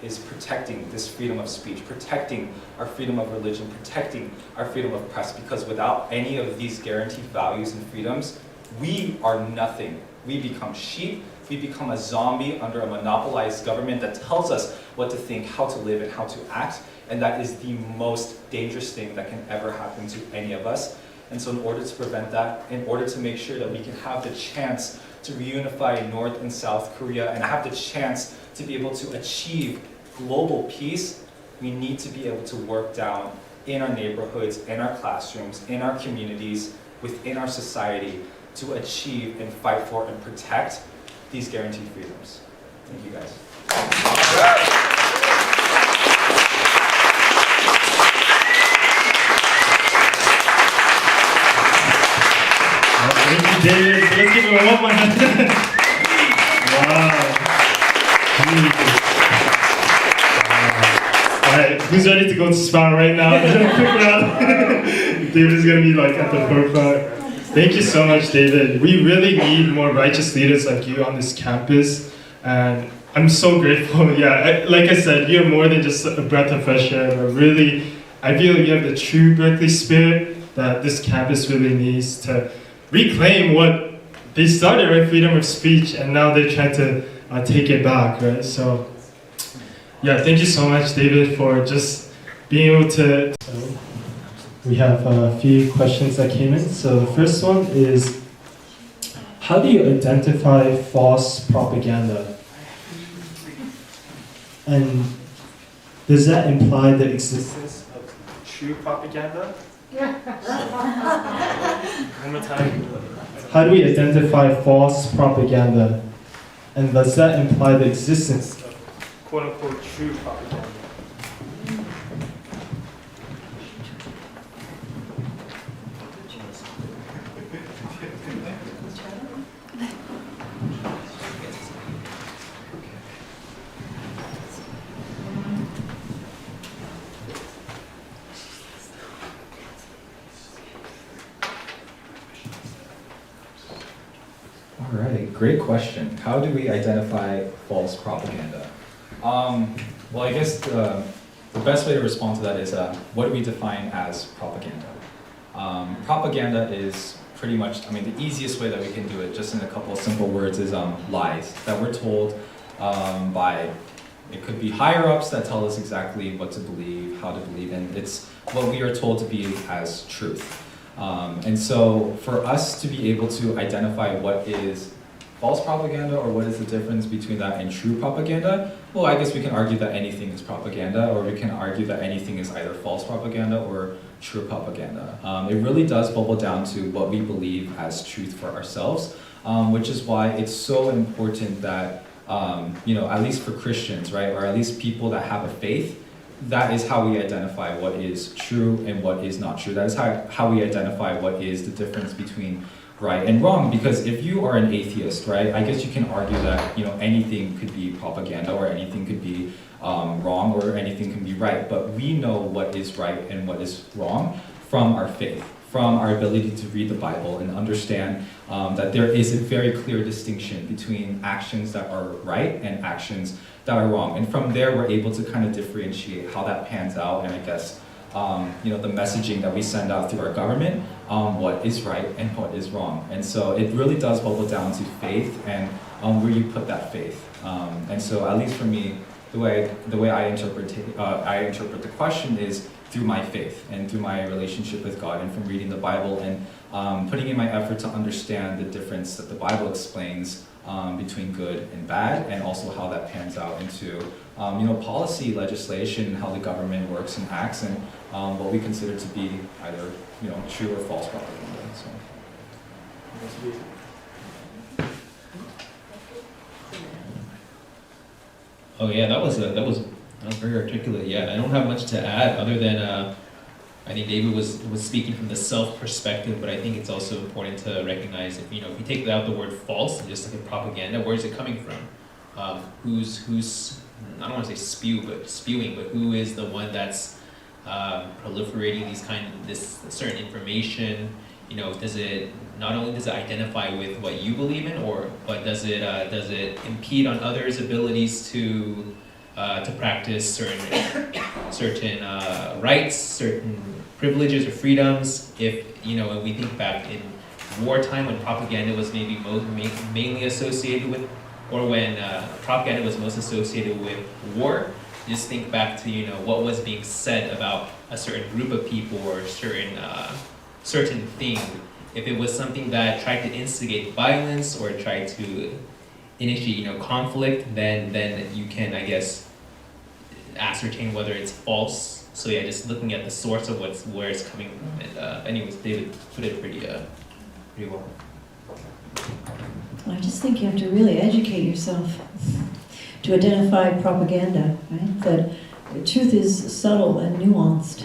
is protecting this freedom of speech, protecting our freedom of religion, protecting our freedom of press, because without any of these guaranteed values and freedoms, we are nothing. We become sheep, we become a zombie under a monopolized government that tells us what to think, how to live, and how to act, and that is the most dangerous thing that can ever happen to any of us. And so in order to prevent that, in order to make sure that we can have the chance to reunify North and South Korea and have the chance to be able to achieve global peace, we need to be able to work down in our neighborhoods, in our classrooms, in our communities, within our society to achieve and fight for and protect these guaranteed freedoms. Thank you guys. Thank you, David. Let's give him one more hand. Wow. Alright, who's ready to go to Spa right now? Quick round. David is going to be at the forefront. Thank you so much, David. We really need more righteous leaders like you on this campus. And I'm so grateful. Yeah, like I said, you're more than just a breath of fresh air. But really, I feel you have the true Berkeley spirit that this campus really needs to reclaim what they started, right? Freedom of speech, and now they're trying to take it back, right? So, yeah, thank you so much, David, for just being able to. So we have a few questions that came in. So the first one is, how do you identify false propaganda? And does that imply the existence of true propaganda? One more time. How do we identify false propaganda? And does that imply the existence of quote-unquote true propaganda? All right, great question. How do we identify false propaganda? Well, I guess the best way to respond to that is what do we define as propaganda? Propaganda is pretty much, the easiest way that we can do it, just in a couple of simple words, is lies that we're told by, it could be higher ups that tell us exactly what to believe, how to believe, and it's what we are told to be as truth. And so for us to be able to identify what is false propaganda or what is the difference between that and true propaganda, well, I guess we can argue that anything is propaganda, or we can argue that anything is either false propaganda or true propaganda. It really does bubble down to what we believe as truth for ourselves, which is why it's so important that, at least for Christians, right, or at least people that have a faith, that is how we identify what is true and what is not true. That is how we identify what is the difference between right and wrong. Because if you are an atheist, right, I guess you can argue that anything could be propaganda or anything could be wrong or anything can be right. But we know what is right and what is wrong from our faith, from our ability to read the Bible and understand that there is a very clear distinction between actions that are right and actions that are wrong. And from there, we're able to kind of differentiate how that pans out, and I guess, the messaging that we send out through our government, what is right and what is wrong. And so it really does bubble down to faith and where you put that faith. And so at least for me, the way I interpret the question is through my faith and through my relationship with God, and from reading the Bible and putting in my effort to understand the difference that the Bible explains between good and bad, and also how that pans out into policy, legislation, and how the government works and acts, and what we consider to be either true or false propaganda. Oh yeah, that was very articulate. Yeah, I don't have much to add other than I think David was speaking from the self perspective, but I think it's also important to recognize if you take out the word false and just look at propaganda, where is it coming from? Who's I don't want to say spewing, but who is the one that's proliferating this certain information? Does it not only does it identify with what you believe in, but does it impede on others' abilities to practice certain rights, certain privileges or freedoms? If when we think back in wartime, when propaganda was maybe mainly associated with, or when propaganda was most associated with war, just think back to what was being said about a certain group of people or certain thing. If it was something that tried to instigate violence or tried to initiate conflict, then you can, I guess, ascertain whether it's false. So yeah, just looking at the source of where it's coming from. And anyways, David put it pretty well. I just think you have to really educate yourself to identify propaganda, right? That truth is subtle and nuanced,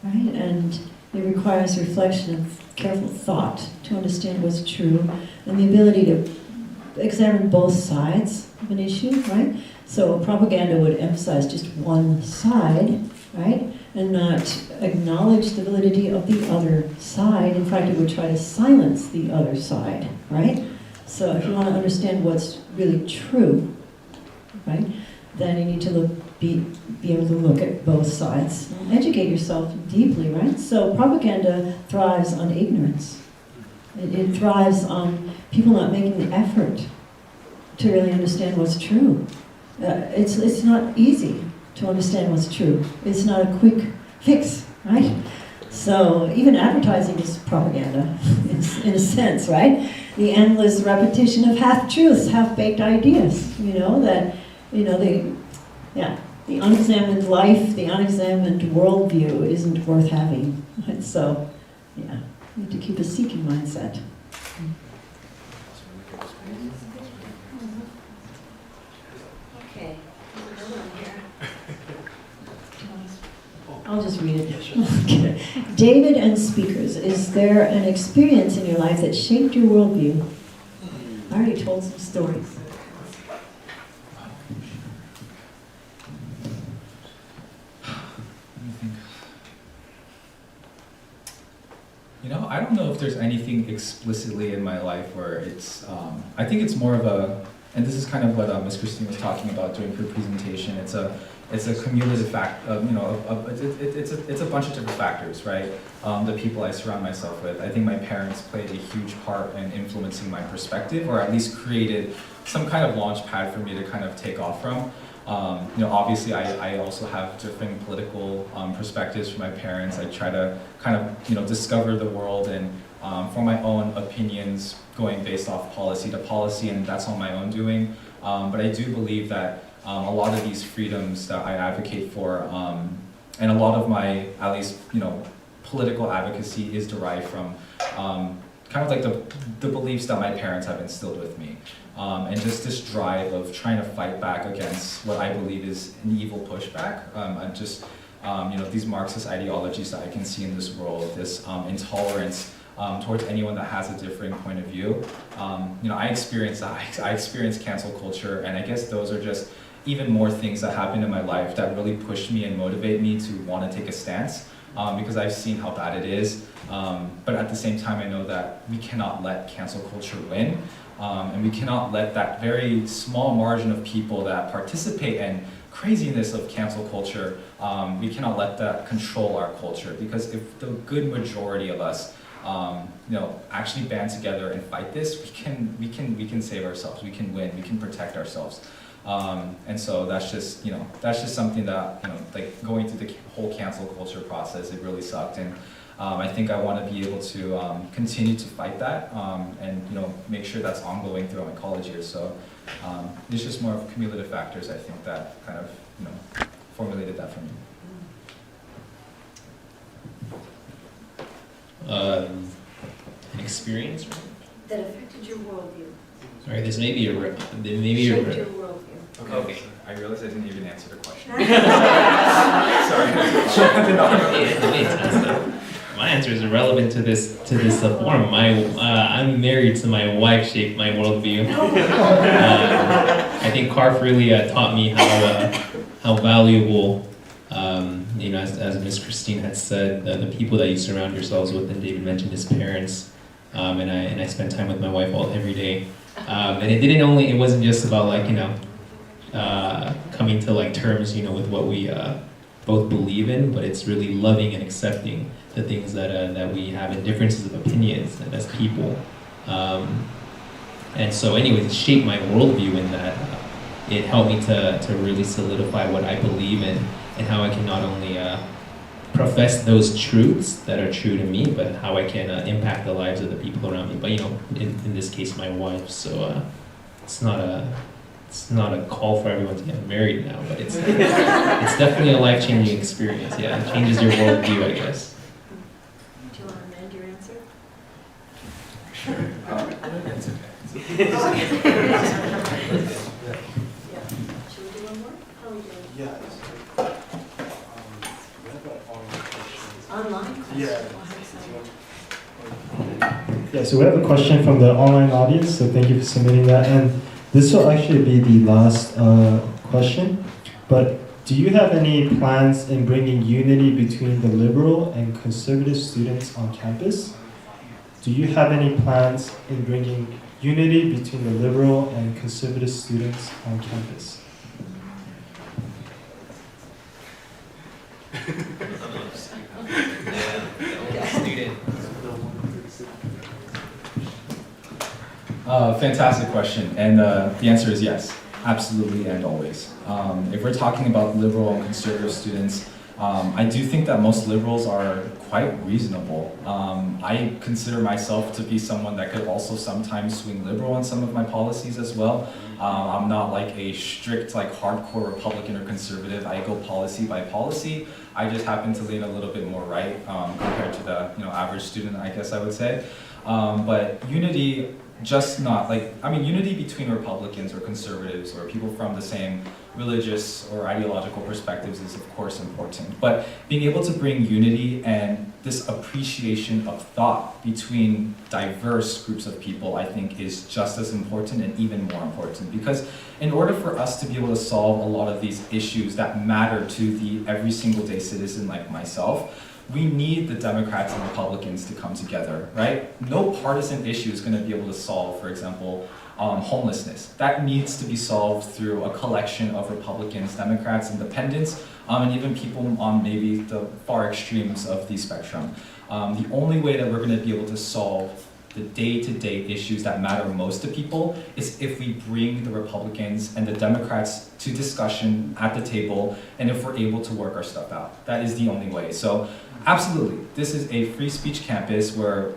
right? And it requires reflection and careful thought to understand what's true, and the ability to examine both sides of an issue, right? So propaganda would emphasize just one side, right? And not acknowledge the validity of the other side. In fact, it would try to silence the other side, right? So if you want to understand what's really true, right? Then you need to be able to look at both sides, educate yourself deeply, right? So propaganda thrives on ignorance. It thrives on people not making the effort to really understand what's true. It's not easy to understand what's true. It's not a quick fix, right? So even advertising is propaganda, in a sense, right? The endless repetition of half-truths, half-baked ideas, the unexamined life, the unexamined worldview isn't worth having. Right? So, yeah, you need to keep a seeking mindset. Okay, there's another one here. I'll just read it. David and speakers, is there an experience in your life that shaped your worldview? I already told some stories. I don't know if there's anything explicitly in my life where it's, I think it's more of a, and this is kind of what Ms. Christine was talking about during her presentation, it's a cumulative fact, it's a bunch of different factors, right? The people I surround myself with. I think my parents played a huge part in influencing my perspective, or at least created some kind of launch pad for me to kind of take off from. Obviously I also have different political perspectives from my parents. I try to kind of, discover the world and form my own opinions going based off policy to policy, and that's on my own doing. But I do believe that a lot of these freedoms that I advocate for, and a lot of my, at least, political advocacy is derived from kind of like the beliefs that my parents have instilled with me. And just this drive of trying to fight back against what I believe is an evil pushback. These Marxist ideologies that I can see in this world, this intolerance towards anyone that has a different point of view. I experienced that. I experienced cancel culture, and I guess those are just even more things that happened in my life that really pushed me and motivate me to want to take a stance, because I've seen how bad it is. But at the same time, I know that we cannot let cancel culture win. And we cannot let that very small margin of people that participate in craziness of cancel culture, we cannot let that control our culture. Because if the good majority of us, actually band together and fight this, we can save ourselves. We can win. We can protect ourselves. And so that's just something that like going through the whole cancel culture process, it really sucked. And I think I want to be able to continue to fight that and make sure that's ongoing throughout my college years. So it's just more of cumulative factors, I think, that kind of formulated that for me. An experience, right? That affected your worldview. Sorry, this may be a Shaped your worldview. Okay. I realized I didn't even answer the question. Sorry. My answer is irrelevant to this forum. I'm married, so my wife shaped my worldview. I think CARP really taught me how valuable, as Ms. Christine had said, the people that you surround yourselves with, and David mentioned his parents, and I spent time with my wife every day. And it wasn't just about coming to terms, with what we both believe in, but it's really loving and accepting the things that we have and differences of opinions and as people. And so anyways, it shaped my worldview in that it helped me to really solidify what I believe in and how I can not only profess those truths that are true to me, but how I can impact the lives of the people around me. But in this case, my wife. So it's not a call for everyone to get married now, but it's definitely a life-changing experience. Yeah, it changes your worldview, I guess. Do you want to amend your answer? Sure. It's okay. Yeah. Should we do one more? How are we doing? Yeah. Online questions? Yeah. Oh, Yeah, so we have a question from the online audience, so thank you for submitting that. And this will actually be the last question, but do you have any plans in bringing unity between the liberal and conservative students on campus? Do you have any plans in bringing unity between the liberal and conservative students on campus? Fantastic question, and the answer is yes, absolutely and always. If we're talking about liberal and conservative students, I do think that most liberals are quite reasonable. I consider myself to be someone that could also sometimes swing liberal on some of my policies as well. I'm not like a strict, like hardcore Republican or conservative. I go policy by policy. I just happen to lean a little bit more right compared to the average student, I guess I would say. But unity, just not like, I mean, unity between Republicans or conservatives or people from the same religious or ideological perspectives is of course important. But being able to bring unity and this appreciation of thought between diverse groups of people, I think is just as important and even more important. Because in order for us to be able to solve a lot of these issues that matter to the every single day citizen like myself, we need the Democrats and Republicans to come together, right? No partisan issue is going to be able to solve, for example, homelessness. That needs to be solved through a collection of Republicans, Democrats, Independents, and even people on maybe the far extremes of the spectrum. The only way that we're going to be able to solve the day-to-day issues that matter most to people is if we bring the Republicans and the Democrats to discussion at the table, and if we're able to work our stuff out. That is the only way. So absolutely, this is a free speech campus where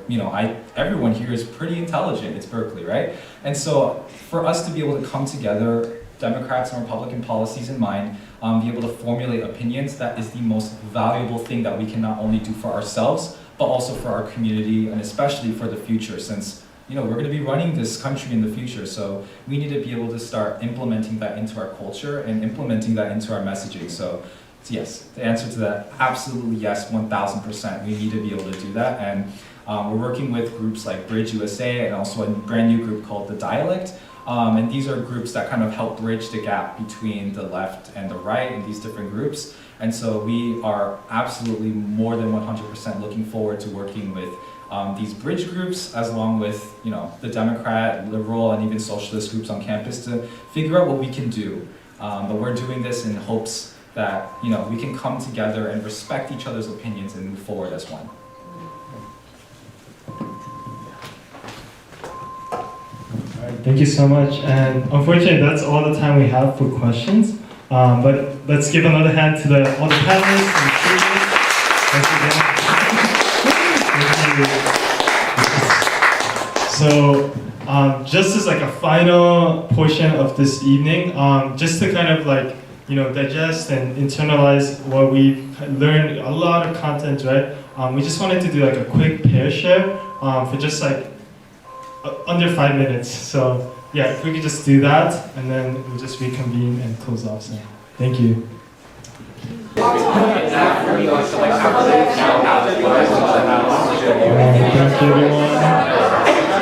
everyone here is pretty intelligent. It's Berkeley, right? And so for us to be able to come together, Democrats and Republican policies in mind, be able to formulate opinions, that is the most valuable thing that we can not only do for ourselves, but also for our community and especially for the future, since we're going to be running this country in the future. So we need to be able to start implementing that into our culture and implementing that into our messaging. So yes, the answer to that, absolutely yes, 1000%. We need to be able to do that. And we're working with groups like Bridge USA and also a brand new group called The Dialect. And these are groups that kind of help bridge the gap between the left and the right in these different groups. And so we are absolutely more than 100% looking forward to working with these bridge groups, as long with the Democrat, liberal, and even socialist groups on campus to figure out what we can do. But we're doing this in hopes that we can come together and respect each other's opinions and move forward as one. All right, thank you so much. And unfortunately, that's all the time we have for questions. But let's give another hand to all the panelists and speakers. Once again. Thank you. So, just as like a final portion of this evening, just to kind of like digest and internalize what we've learned, a lot of content, right? We just wanted to do like a quick pair share for just like under 5 minutes. So yeah, if we could just do that, and then we'll just reconvene and close off. So thank you. Thank you, everyone.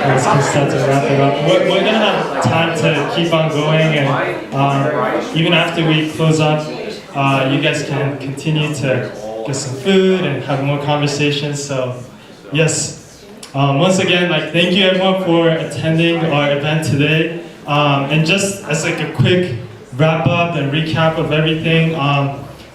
Let's just start to wrap it up. We're gonna have time to keep on going, and even after we close up, you guys can continue to get some food and have more conversations. So, yes. Once again, thank you everyone for attending our event today. And just as like a quick wrap up and recap of everything,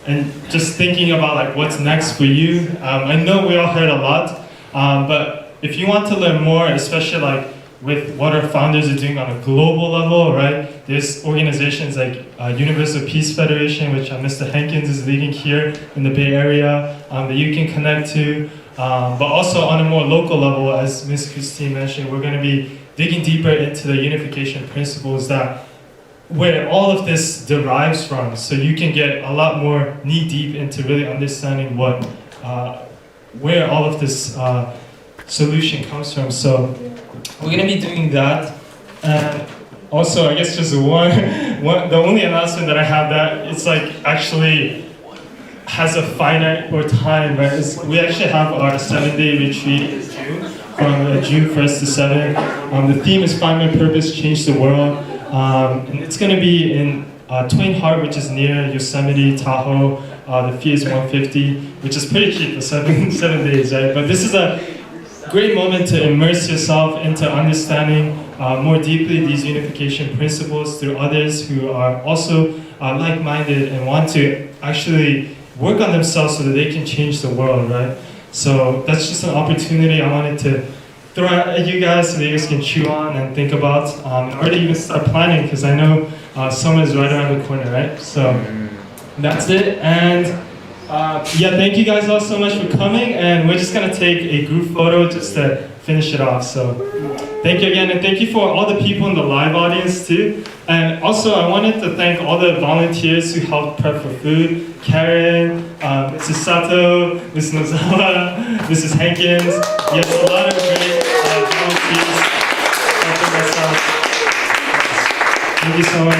and just thinking about what's next for you. I know we all heard a lot, but if you want to learn more, especially with what our founders are doing on a global level, right? There's organizations like Universal Peace Federation, which Mr. Hankins is leading here in the Bay Area, that you can connect to. But also on a more local level, as Ms. Christine mentioned, we're going to be digging deeper into the unification principles where all of this derives from, so you can get a lot more knee-deep into really understanding where all of this solution comes from. So we're going to be doing that. And also, I guess just the only announcement that I have that it's actually has a finite or time, right? We actually have our 7-day retreat in June, from June 1st to 7th. The theme is Find My Purpose, Change the World. And it's going to be in Twain Harte, which is near Yosemite, Tahoe. The fee is $150, which is pretty cheap for 7 days, right? But this is a great moment to immerse yourself into understanding more deeply these unification principles through others who are also like-minded and want to actually work on themselves so that they can change the world, right? So that's just an opportunity I wanted to throw at you guys so that you guys can chew on and think about, and already even start planning, because I know summer is right around the corner, right? So that's it, and yeah, thank you guys all so much for coming, and we're just gonna take a group photo just to finish it off. So thank you again, and thank you for all the people in the live audience too. And also I wanted to thank all the volunteers who helped prep for food. Karen, Mrs. Sato, Ms. Nozawa, Mrs. Hankins. Yes, a lot of great volunteers helping us out. Thank you so much.